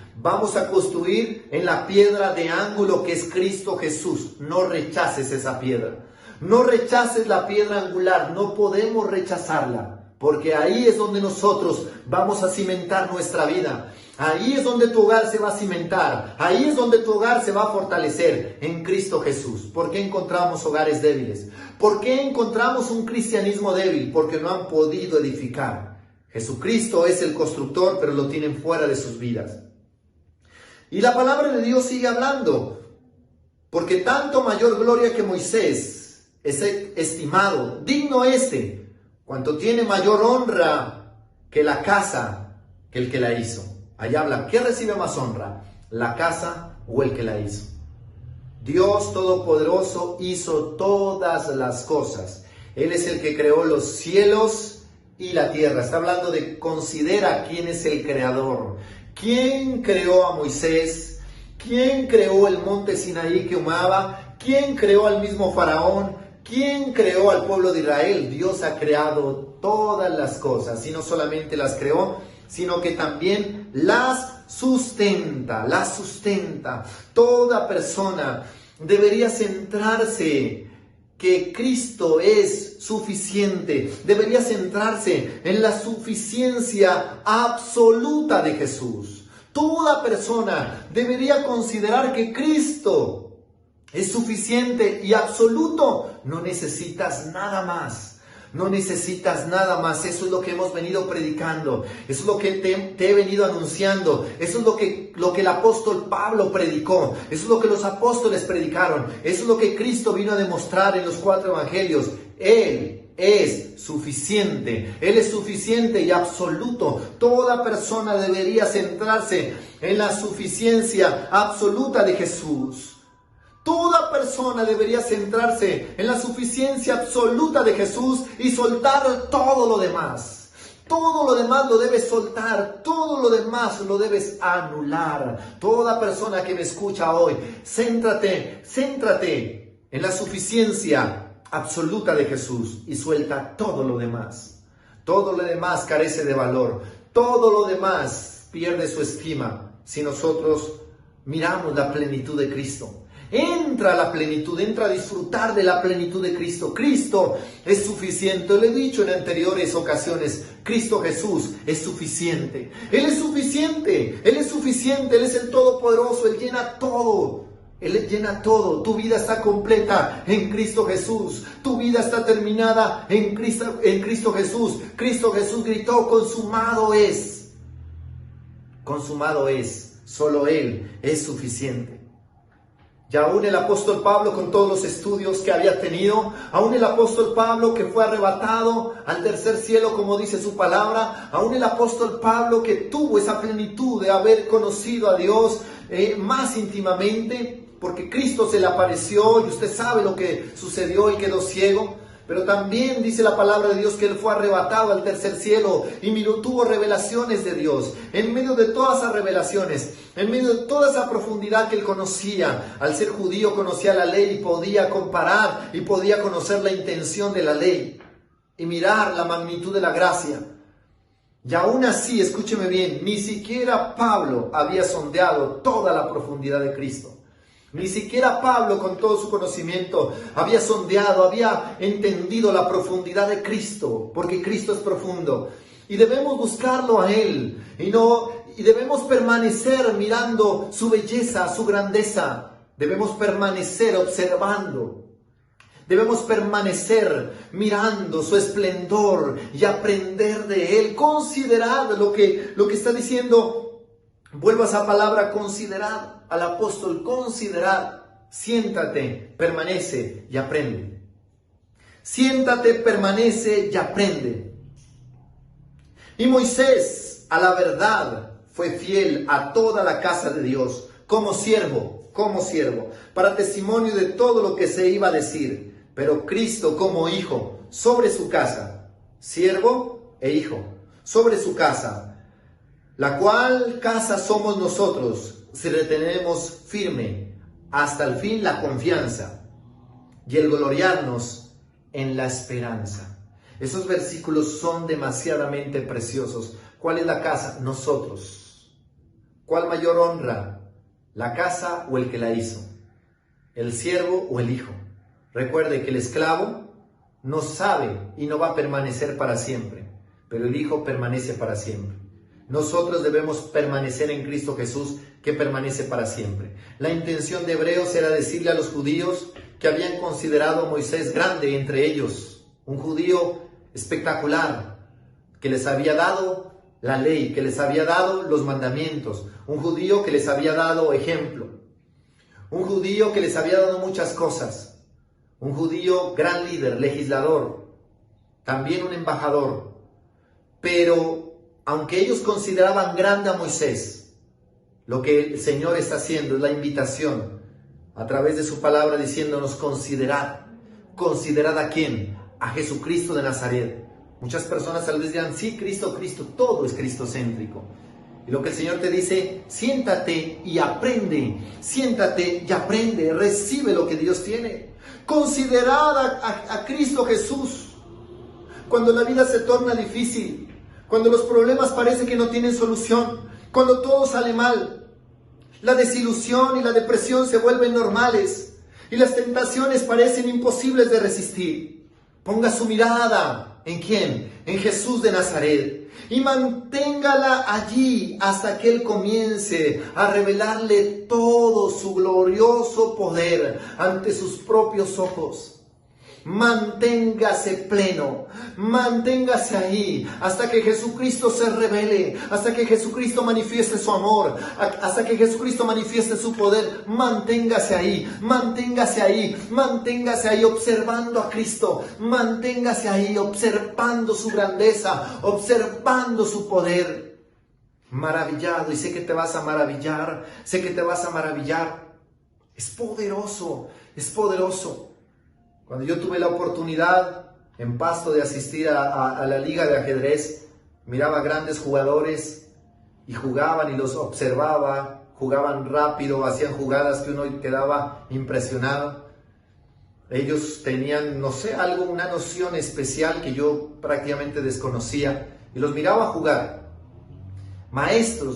en la piedra de ángulo que es Cristo Jesús. No rechaces esa piedra. No rechaces la piedra angular. No podemos rechazarla. Porque ahí es donde nosotros vamos a cimentar nuestra vida. Ahí es donde tu hogar se va a cimentar. Ahí es donde tu hogar se va a fortalecer en Cristo Jesús. ¿Por qué encontramos hogares débiles? ¿Por qué encontramos un cristianismo débil? Porque no han podido edificar. Jesucristo es el constructor, pero lo tienen fuera de sus vidas. Y la palabra de Dios sigue hablando. Porque tanto mayor gloria que Moisés es estimado, digno cuanto tiene mayor honra que la casa, que el que la hizo. Ahí habla, ¿qué recibe más honra? ¿La casa o el que la hizo? Dios Todopoderoso hizo todas las cosas. Él es el que creó los cielos y la tierra. Está hablando de considera quién es el creador. ¿Quién creó a Moisés? ¿Quién creó el monte Sinaí que humaba? ¿Quién creó al mismo faraón? ¿Quién creó al pueblo de Israel? Dios ha creado todas las cosas. Y no solamente las creó, sino que también las sustenta. Toda persona debería centrarse que Cristo es suficiente. Debería centrarse en la suficiencia absoluta de Jesús. Toda persona debería considerar que Cristo es suficiente y absoluto. No necesitas nada más. No necesitas nada más. Eso es lo que hemos venido predicando. Eso es lo que te he venido anunciando. Eso es lo que el apóstol Pablo predicó. Eso es lo que los apóstoles predicaron. Eso es lo que Cristo vino a demostrar en los 4 evangelios. Él es suficiente. Él es suficiente y absoluto. Toda persona debería centrarse en la suficiencia absoluta de Jesús. Toda persona debería centrarse en la suficiencia absoluta de Jesús y soltar todo lo demás. Todo lo demás lo debes soltar, todo lo demás lo debes anular. Toda persona que me escucha hoy, céntrate en la suficiencia absoluta de Jesús y suelta todo lo demás. Todo lo demás carece de valor, todo lo demás pierde su estima si nosotros miramos la plenitud de Cristo. Entra a la plenitud, entra a disfrutar de la plenitud de Cristo. Cristo es suficiente. Lo he dicho en anteriores ocasiones. Cristo Jesús es suficiente. Él es suficiente. Él es suficiente. Él es el Todopoderoso. Él llena todo. Él llena todo. Tu vida está completa en Cristo Jesús. Tu vida está terminada en Cristo Jesús. Cristo Jesús gritó: consumado es. Consumado es. Solo Él es suficiente. Y aún el apóstol Pablo, con todos los estudios que había tenido, aún el apóstol Pablo que fue arrebatado al tercer cielo, como dice su palabra, aún el apóstol Pablo que tuvo esa plenitud de haber conocido a Dios más íntimamente, porque Cristo se le apareció y usted sabe lo que sucedió y quedó ciego. Pero también dice la palabra de Dios que Él fue arrebatado al tercer cielo y tuvo revelaciones de Dios. En medio de todas esas revelaciones, en medio de toda esa profundidad que Él conocía, al ser judío conocía la ley y podía comparar y podía conocer la intención de la ley y mirar la magnitud de la gracia. Y aún así, escúcheme bien, ni siquiera Pablo había sondeado toda la profundidad de Cristo. Ni siquiera Pablo, con todo su conocimiento, había sondeado, había entendido la profundidad de Cristo, porque Cristo es profundo. Y debemos buscarlo a Él, y debemos permanecer mirando su belleza, su grandeza. Debemos permanecer observando. Debemos permanecer mirando su esplendor y aprender de Él. Considerar lo que está diciendo. Vuelvo a esa palabra, considerar. Al apóstol, considerar. Siéntate, permanece y aprende. Siéntate, permanece y aprende. Y Moisés, a la verdad, fue fiel a toda la casa de Dios, como siervo, para testimonio de todo lo que se iba a decir. Pero Cristo como hijo, sobre su casa, siervo e hijo, sobre su casa, la cual casa somos nosotros, si retenemos firme hasta el fin la confianza y el gloriarnos en la esperanza. Esos versículos son demasiadamente preciosos. ¿Cuál es la casa? Nosotros. ¿Cuál mayor honra? ¿La casa o el que la hizo? ¿El siervo o el hijo? Recuerde que el esclavo no sabe y no va a permanecer para siempre, pero el hijo permanece para siempre. Nosotros debemos permanecer en Cristo Jesús, que permanece para siempre. La intención de Hebreos era decirle a los judíos que habían considerado a Moisés grande entre ellos, un judío espectacular, que les había dado la ley, que les había dado los mandamientos, un judío que les había dado ejemplo, un judío que les había dado muchas cosas, un judío gran líder, legislador, también un embajador. Pero aunque ellos consideraban grande a Moisés, lo que el Señor está haciendo es la invitación a través de su palabra diciéndonos: considerad. ¿Considerad a quién? A Jesucristo de Nazaret. Muchas personas tal vez dirán: sí, Cristo, todo es cristocéntrico. Y lo que el Señor te dice: siéntate y aprende, siéntate y aprende, recibe lo que Dios tiene. Considerad a Cristo Jesús. Cuando la vida se torna difícil, cuando los problemas parecen que no tienen solución, cuando todo sale mal, la desilusión y la depresión se vuelven normales y las tentaciones parecen imposibles de resistir. Ponga su mirada ¿En quién? En Jesús de Nazaret. Y manténgala allí hasta que Él comience a revelarle todo su glorioso poder ante sus propios ojos. Manténgase pleno, manténgase ahí hasta que Jesucristo se revele, hasta que Jesucristo manifieste su amor, hasta que Jesucristo manifieste su poder. Manténgase ahí, manténgase ahí, manténgase ahí observando a Cristo, manténgase ahí observando su grandeza, observando su poder. Maravillado, y sé que te vas a maravillar, sé que te vas a maravillar. Es poderoso, es poderoso. Cuando yo tuve la oportunidad en Pasto de asistir a la liga de ajedrez, miraba grandes jugadores y jugaban y los observaba, jugaban rápido, hacían jugadas que uno quedaba impresionado. Ellos tenían, no sé, una noción especial que yo prácticamente desconocía, y los miraba jugar. Maestros,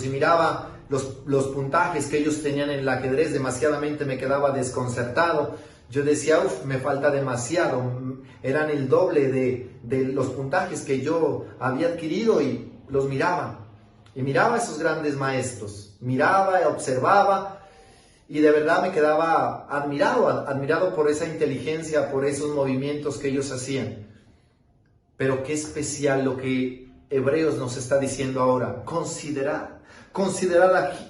y miraba los puntajes que ellos tenían en el ajedrez, demasiadamente me quedaba desconcertado. Yo decía, me falta demasiado. Eran el doble de los puntajes que yo había adquirido, y los miraba. Y miraba a esos grandes maestros. Miraba, observaba, y de verdad me quedaba admirado por esa inteligencia, por esos movimientos que ellos hacían. Pero qué especial lo que Hebreos nos está diciendo ahora. Considerar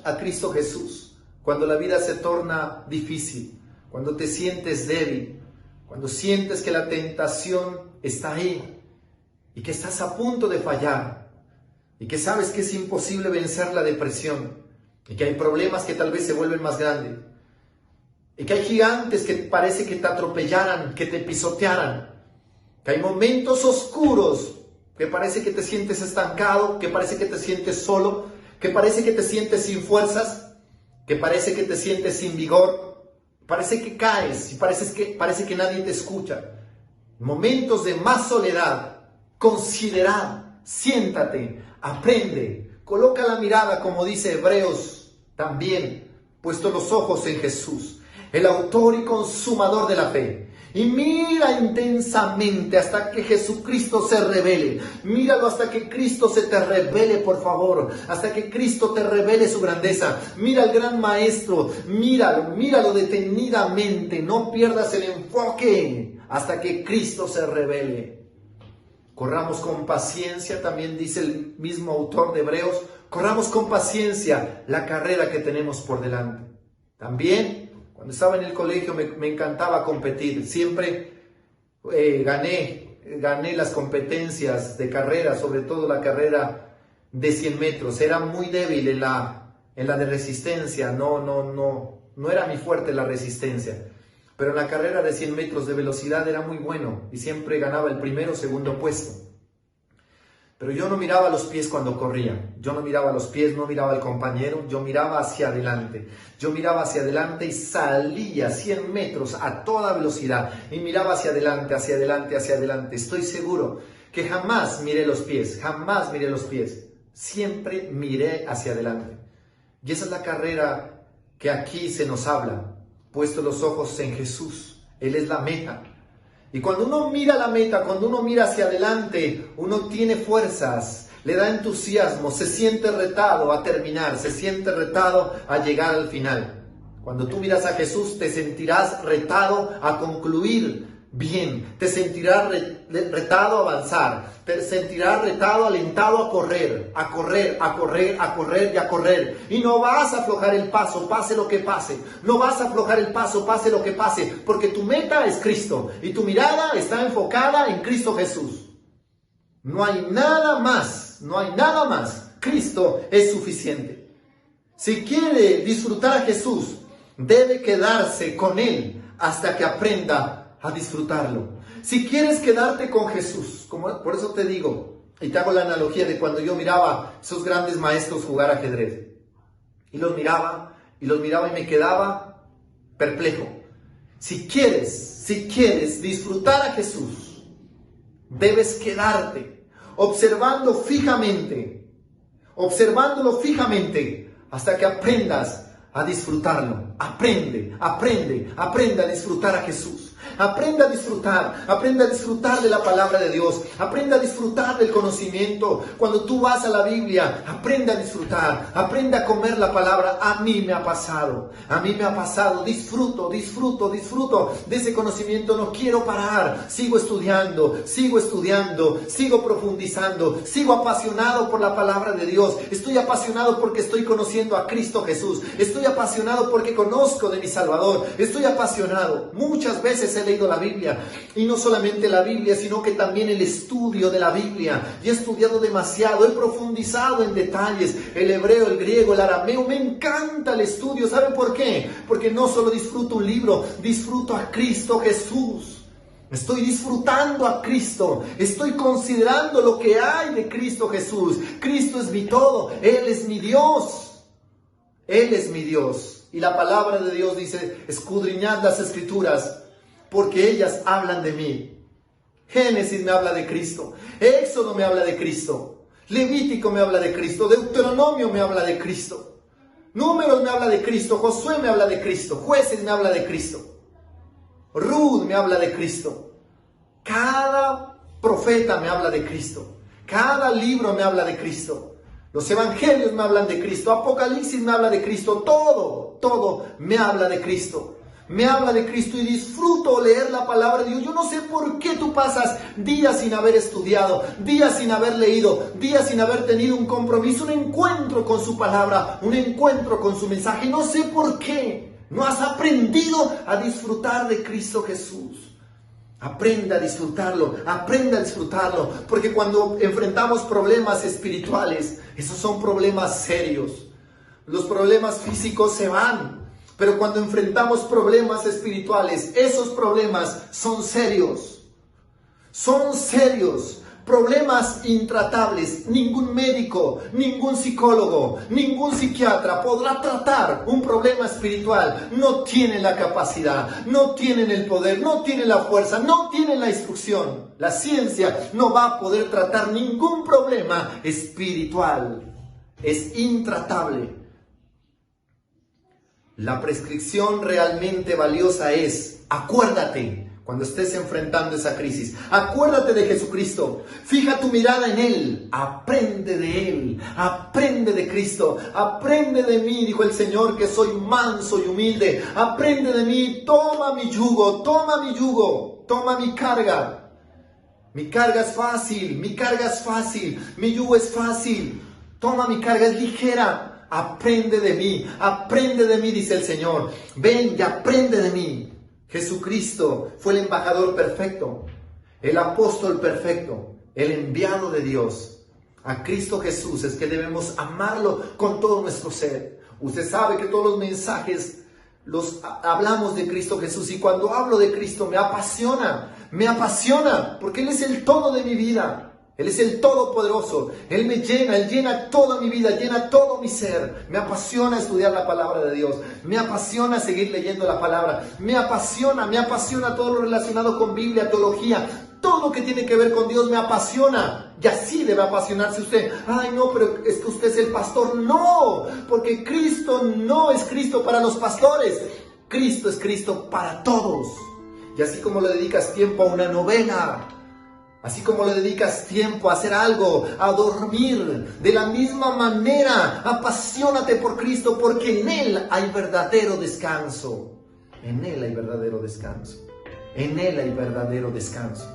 a Cristo Jesús cuando la vida se torna difícil. Cuando te sientes débil, cuando sientes que la tentación está ahí y que estás a punto de fallar y que sabes que es imposible vencer la depresión y que hay problemas que tal vez se vuelven más grandes y que hay gigantes que parece que te atropellaran, que te pisotearan, que hay momentos oscuros que parece que te sientes estancado, que parece que te sientes solo, que parece que te sientes sin fuerzas, que parece que te sientes sin vigor. Parece que caes y parece que nadie te escucha. Momentos de más soledad. Considera, siéntate, aprende, coloca la mirada, como dice Hebreos también, puesto los ojos en Jesús, el autor y consumador de la fe. Y mira intensamente hasta que Jesucristo se revele. Míralo hasta que Cristo se te revele, por favor. Hasta que Cristo te revele su grandeza. Mira al gran maestro. Míralo detenidamente. No pierdas el enfoque hasta que Cristo se revele. Corramos con paciencia, también dice el mismo autor de Hebreos. Corramos con paciencia la carrera que tenemos por delante. También, cuando estaba en el colegio me encantaba competir. Siempre gané las competencias de carrera, sobre todo la carrera de 100 metros. Era muy débil en la de resistencia, no era mi fuerte la resistencia. Pero en la carrera de 100 metros de velocidad era muy bueno y siempre ganaba el primero o segundo puesto. Pero yo no miraba los pies cuando corría, yo no miraba los pies, no miraba al compañero, yo miraba hacia adelante. Yo miraba hacia adelante y salía 100 metros a toda velocidad y miraba hacia adelante, hacia adelante, hacia adelante. Estoy seguro que jamás miré los pies, siempre miré hacia adelante. Y esa es la carrera que aquí se nos habla, puesto los ojos en Jesús, Él es la meta. Y cuando uno mira la meta, cuando uno mira hacia adelante, uno tiene fuerzas, le da entusiasmo, se siente retado a terminar, se siente retado a llegar al final. Cuando tú miras a Jesús, te sentirás retado a concluir bien, te sentirás retado a avanzar, te sentirás retado, alentado a correr, y no vas a aflojar el paso, pase lo que pase, no vas a aflojar el paso, pase lo que pase, porque tu meta es Cristo, y tu mirada está enfocada en Cristo Jesús. No hay nada más, Cristo es suficiente. Si quiere disfrutar a Jesús, debe quedarse con Él hasta que aprenda a disfrutarlo. Si quieres quedarte con Jesús, por eso te digo, y te hago la analogía de cuando yo miraba a esos grandes maestros jugar ajedrez, y los miraba y me quedaba perplejo. Si quieres disfrutar a Jesús, debes quedarte observándolo fijamente hasta que aprendas a disfrutarlo. Aprende a disfrutar a Jesús. Aprenda a disfrutar de la palabra de Dios. Aprenda a disfrutar del conocimiento. Cuando tú vas a la Biblia, aprende a disfrutar, aprende a comer la palabra. A mí me ha pasado, disfruto de ese conocimiento. No quiero parar, sigo estudiando, sigo profundizando, sigo apasionado por la palabra de Dios. Estoy apasionado porque estoy conociendo a Cristo Jesús. Estoy apasionado porque conozco de mi Salvador. Estoy apasionado. Muchas veces he leído la Biblia, y no solamente la Biblia, sino que también el estudio de la Biblia. Y he estudiado demasiado, he profundizado en detalles, el hebreo, el griego, el arameo. Me encanta el estudio. ¿Saben por qué? Porque no solo disfruto un libro, disfruto a Cristo Jesús. Estoy disfrutando a Cristo, estoy considerando lo que hay de Cristo Jesús. Cristo es mi todo, Él es mi Dios, Él es mi Dios. Y la palabra de Dios dice: escudriñad las Escrituras, porque ellas hablan de mí. Génesis me habla de Cristo, Éxodo me habla de Cristo, Levítico me habla de Cristo, Deuteronomio me habla de Cristo, Números me habla de Cristo, Josué me habla de Cristo, Jueces me habla de Cristo, Ruth me habla de Cristo. Cada profeta me habla de Cristo, cada libro me habla de Cristo. Los evangelios me hablan de Cristo, Apocalipsis me habla de Cristo, todo me habla de Cristo. Me habla de Cristo y disfruto leer la palabra de Dios. Yo no sé por qué tú pasas días sin haber estudiado, días sin haber leído, días sin haber tenido un compromiso, un encuentro con su palabra, un encuentro con su mensaje. No sé por qué no has aprendido a disfrutar de Cristo Jesús. Aprenda a disfrutarlo, porque cuando enfrentamos problemas espirituales, esos son problemas serios. Los problemas físicos se van, pero cuando enfrentamos problemas espirituales, esos problemas son serios. Son serios, problemas intratables. Ningún médico, ningún psicólogo, ningún psiquiatra podrá tratar un problema espiritual. No tienen la capacidad, no tienen el poder, no tienen la fuerza, no tienen la instrucción. La ciencia no va a poder tratar ningún problema espiritual. Es intratable. La prescripción realmente valiosa es: acuérdate cuando estés enfrentando esa crisis. Acuérdate de Jesucristo. Fija tu mirada en Él. Aprende de Él. Aprende de Cristo. Aprende de mí, dijo el Señor, que soy manso y humilde. Aprende de mí. Toma mi yugo. Toma mi carga. Mi carga es fácil. Mi yugo es fácil. Toma mi carga, es ligera. Aprende de mí, dice el Señor. Ven y aprende de mí. Jesucristo fue el embajador perfecto, el apóstol perfecto, el enviado de Dios. A Cristo Jesús es que debemos amarlo con todo nuestro ser. Usted sabe que todos los mensajes hablamos de Cristo Jesús, y cuando hablo de Cristo me apasiona, porque Él es el todo de mi vida. Él es el Todopoderoso. Él me llena, Él llena toda mi vida, llena todo mi ser. Me apasiona estudiar la palabra de Dios. Me apasiona seguir leyendo la palabra. Me apasiona todo lo relacionado con Biblia, teología. Todo lo que tiene que ver con Dios me apasiona. Y así debe apasionarse usted. Ay, no, pero es que usted es el pastor. No, porque Cristo no es Cristo para los pastores. Cristo es Cristo para todos. Y así como le dedicas tiempo a una novela, así como le dedicas tiempo a hacer algo, a dormir, de la misma manera, apasionate por Cristo, porque en Él hay verdadero descanso. En Él hay verdadero descanso. En Él hay verdadero descanso.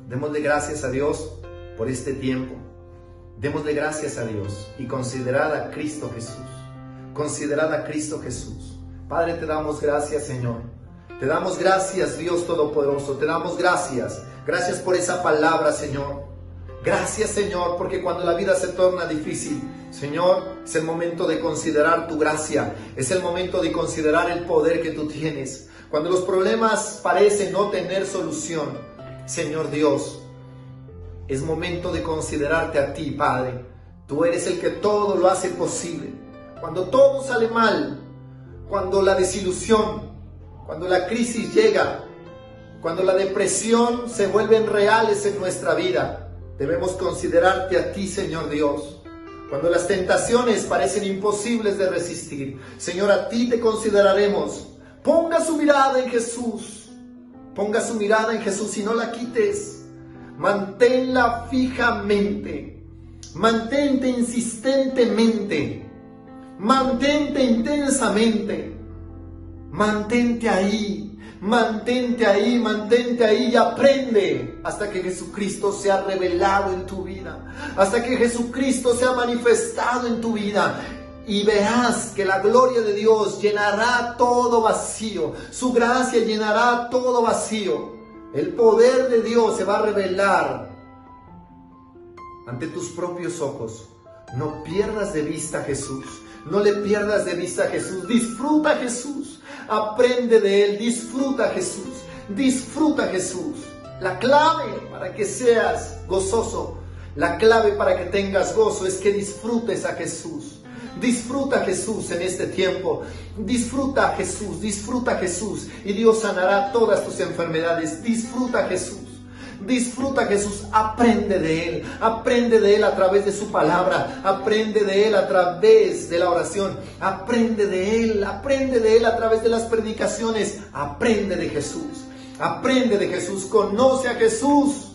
Démosle gracias a Dios por este tiempo. Démosle gracias a Dios y considerad a Cristo Jesús. Considerad a Cristo Jesús. Padre, te damos gracias, Señor. Te damos gracias, Dios Todopoderoso. Te damos gracias. Gracias por esa palabra, Señor. Gracias, Señor, porque cuando la vida se torna difícil, Señor, es el momento de considerar tu gracia. Es el momento de considerar el poder que tú tienes. Cuando los problemas parecen no tener solución, Señor Dios, es momento de considerarte a ti, Padre. Tú eres el que todo lo hace posible. Cuando todo sale mal, cuando la desilusión, cuando la crisis llega, cuando la depresión se vuelven reales en nuestra vida, debemos considerarte a ti, Señor Dios. Cuando las tentaciones parecen imposibles de resistir, Señor, a ti te consideraremos. Ponga su mirada en Jesús. Ponga su mirada en Jesús y no la quites. Manténla fijamente. Mantente insistentemente. Mantente intensamente. Mantente ahí. Mantente ahí, mantente ahí y aprende hasta que Jesucristo sea revelado en tu vida, hasta que Jesucristo sea manifestado en tu vida y verás que la gloria de Dios llenará todo vacío, su gracia llenará todo vacío, el poder de Dios se va a revelar ante tus propios ojos. No pierdas de vista a Jesús, no le pierdas de vista a Jesús, disfruta a Jesús. Aprende de Él, disfruta a Jesús, disfruta a Jesús. La clave para que seas gozoso, la clave para que tengas gozo es que disfrutes a Jesús. Disfruta a Jesús en este tiempo, disfruta a Jesús y Dios sanará todas tus enfermedades. Disfruta a Jesús. Disfruta a Jesús, aprende de Él a través de su palabra, aprende de Él a través de la oración, aprende de Él a través de las predicaciones, aprende de Jesús, conoce a Jesús,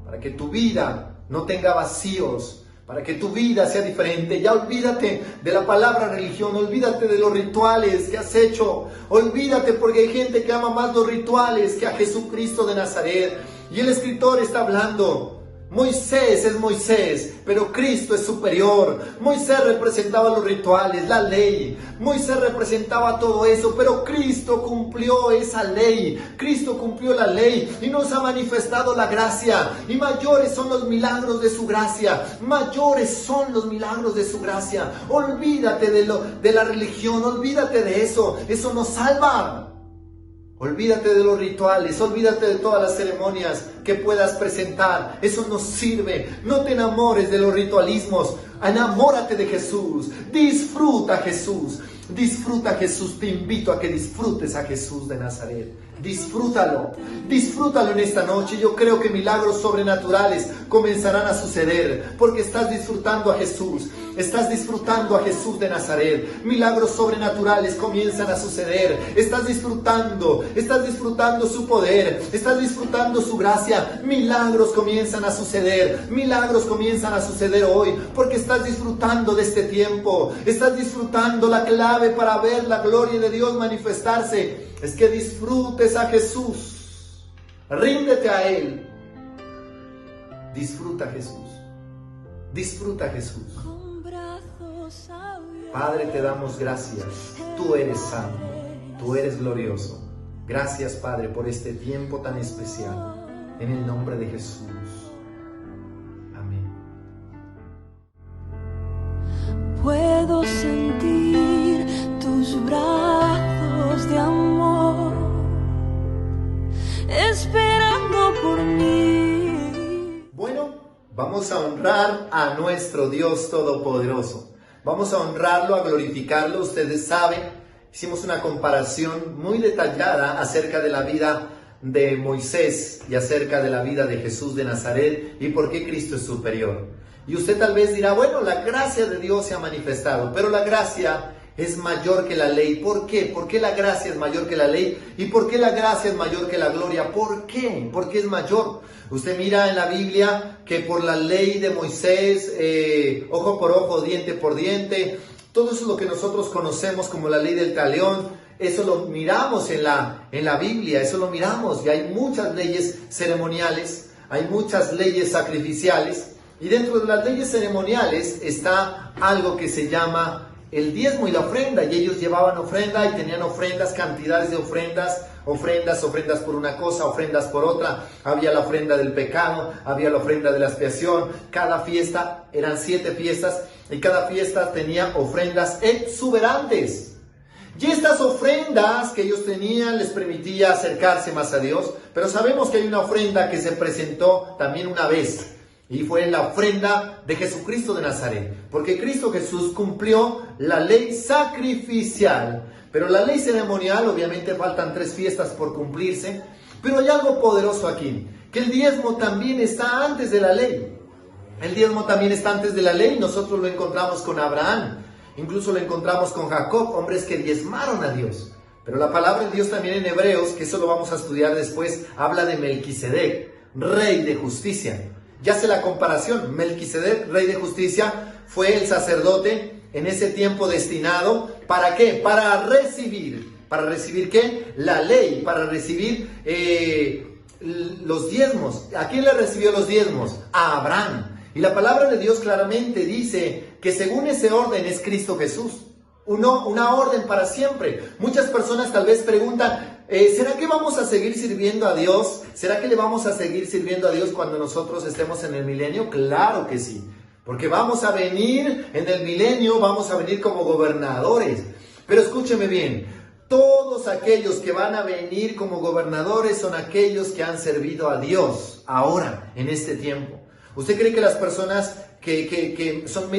para que tu vida no tenga vacíos, para que tu vida sea diferente. Ya olvídate de la palabra religión, olvídate de los rituales que has hecho, olvídate porque hay gente que ama más los rituales que a Jesucristo de Nazaret. Y el escritor está hablando, Moisés es Moisés, pero Cristo es superior. Moisés representaba los rituales, la ley. Moisés representaba todo eso, pero Cristo cumplió esa ley. Cristo cumplió la ley y nos ha manifestado la gracia. Y mayores son los milagros de su gracia. Mayores son los milagros de su gracia. Olvídate de la religión, olvídate de eso. Eso nos salva. Olvídate de los rituales, olvídate de todas las ceremonias que puedas presentar. Eso no sirve. No te enamores de los ritualismos. Enamórate de Jesús. Disfruta a Jesús. Disfruta a Jesús. Te invito a que disfrutes a Jesús de Nazaret. Disfrútalo. Disfrútalo en esta noche. Yo creo que milagros sobrenaturales comenzarán a suceder porque estás disfrutando a Jesús. Estás disfrutando a Jesús de Nazaret. Milagros sobrenaturales comienzan a suceder. Estás disfrutando su poder. Estás disfrutando su gracia. Milagros comienzan a suceder. Milagros comienzan a suceder hoy porque estás disfrutando de este tiempo. Estás disfrutando. La clave para ver la gloria de Dios manifestarse es que disfrutes a Jesús. Ríndete a Él. Disfruta a Jesús. Disfruta a Jesús. Padre, te damos gracias. Tú eres santo. Tú eres glorioso. Gracias, Padre, por este tiempo tan especial. En el nombre de Jesús. Amén. Puedo sentir tus brazos de amor esperando por mí. Bueno, vamos a honrar a nuestro Dios Todopoderoso. Vamos a honrarlo, a glorificarlo. Ustedes saben, hicimos una comparación muy detallada acerca de la vida de Moisés y acerca de la vida de Jesús de Nazaret y por qué Cristo es superior. Y usted tal vez dirá, bueno, la gracia de Dios se ha manifestado, pero la gracia es mayor que la ley. ¿Por qué? ¿Por qué la gracia es mayor que la ley? ¿Y por qué la gracia es mayor que la gloria? ¿Por qué? ¿Por qué es mayor? Usted mira en la Biblia que por la ley de Moisés, ojo por ojo, diente por diente, todo eso es lo que nosotros conocemos como la ley del talión. Eso lo miramos en la Biblia, eso lo miramos. Y hay muchas leyes ceremoniales, hay muchas leyes sacrificiales. Y dentro de las leyes ceremoniales está algo que se llama el diezmo y la ofrenda, y ellos llevaban ofrenda y tenían ofrendas, cantidades de ofrendas por una cosa, ofrendas por otra. Había la ofrenda del pecado, había la ofrenda de la expiación. Cada fiesta, eran 7 fiestas, y cada fiesta tenía ofrendas exuberantes. Y estas ofrendas que ellos tenían les permitía acercarse más a Dios, pero sabemos que hay una ofrenda que se presentó también una vez, y fue la ofrenda de Jesucristo de Nazaret, porque Cristo Jesús cumplió la ley sacrificial, pero la ley ceremonial, obviamente faltan 3 fiestas por cumplirse, pero hay algo poderoso aquí, que el diezmo también está antes de la ley. El diezmo también está antes de la ley. Nosotros lo encontramos con Abraham. Incluso lo encontramos con Jacob, hombres que diezmaron a Dios. Pero la palabra de Dios también en Hebreos, que eso lo vamos a estudiar después, habla de Melquisedec, rey de justicia. Ya hace la comparación. Melquisedec, rey de justicia, fue el sacerdote en ese tiempo destinado. ¿Para qué? Para recibir ¿qué? La ley, para recibir los diezmos. ¿A quién le recibió los diezmos? A Abraham. Y la palabra de Dios claramente dice que según ese orden es Cristo Jesús. Una orden para siempre. Muchas personas tal vez preguntan, ¿será que vamos a seguir sirviendo a Dios? ¿Será que le vamos a seguir sirviendo a Dios cuando nosotros estemos en el milenio? Claro que sí. Porque vamos a venir en el milenio, vamos a venir como gobernadores. Pero escúcheme bien, todos aquellos que van a venir como gobernadores son aquellos que han servido a Dios ahora, en este tiempo. ¿Usted cree que las personas que son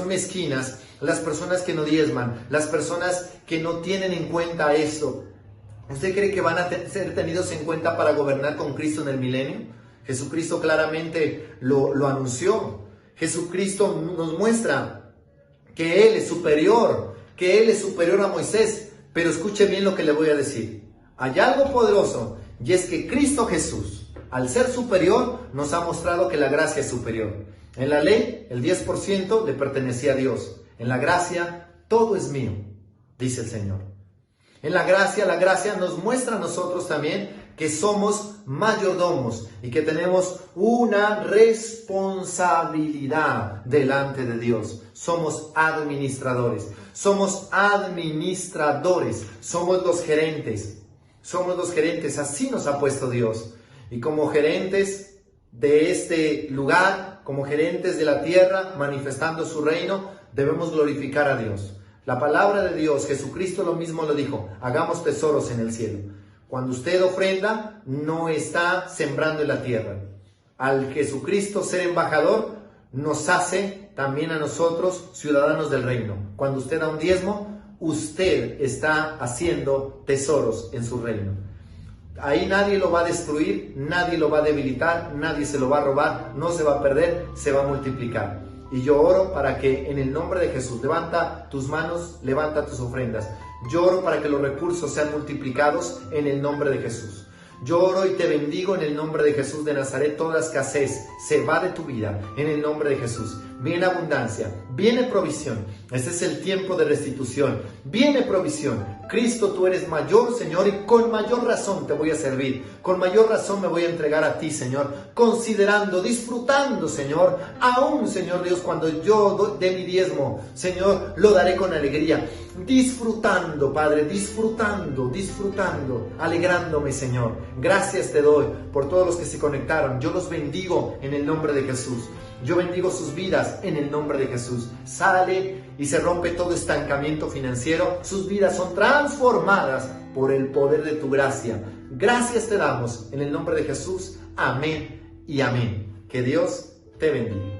mezquinas, las personas que no diezman, las personas que no tienen en cuenta esto, ¿usted cree que van a ser tenidos en cuenta para gobernar con Cristo en el milenio? Jesucristo claramente lo anunció. Jesucristo nos muestra que Él es superior, a Moisés. Pero escuche bien lo que le voy a decir. Hay algo poderoso, y es que Cristo Jesús, al ser superior, nos ha mostrado que la gracia es superior. En la ley, el 10% le pertenecía a Dios. En la gracia, todo es mío, dice el Señor. En la gracia nos muestra a nosotros también que somos mayordomos y que tenemos una responsabilidad delante de Dios. Somos administradores, somos los gerentes, así nos ha puesto Dios. Y como gerentes de este lugar, como gerentes de la tierra, manifestando su reino, debemos glorificar a Dios. La palabra de Dios, Jesucristo lo mismo lo dijo, hagamos tesoros en el cielo. Cuando usted ofrenda, no está sembrando en la tierra. Al Jesucristo ser embajador, nos hace también a nosotros ciudadanos del reino. Cuando usted da un diezmo, usted está haciendo tesoros en su reino. Ahí nadie lo va a destruir, nadie lo va a debilitar, nadie se lo va a robar, no se va a perder, se va a multiplicar. Y yo oro para que en el nombre de Jesús, levanta tus manos, levanta tus ofrendas. Yo oro para que los recursos sean multiplicados en el nombre de Jesús. Yo oro y te bendigo en el nombre de Jesús de Nazaret. Toda escasez se va de tu vida en el nombre de Jesús. Viene abundancia, viene provisión. Este es el tiempo de restitución. Viene provisión. Cristo, tú eres mayor, Señor, y con mayor razón te voy a servir. Con mayor razón me voy a entregar a ti, Señor. Considerando, disfrutando, Señor. Aún, Señor Dios, cuando yo dé mi diezmo, Señor, lo daré con alegría. Disfrutando, Padre, disfrutando, alegrándome, Señor. Gracias te doy por todos los que se conectaron. Yo los bendigo en el nombre de Jesús. Yo bendigo sus vidas en el nombre de Jesús. Sale y se rompe todo estancamiento financiero. Sus vidas son transformadas por el poder de tu gracia. Gracias te damos en el nombre de Jesús. Amén y amén. Que Dios te bendiga.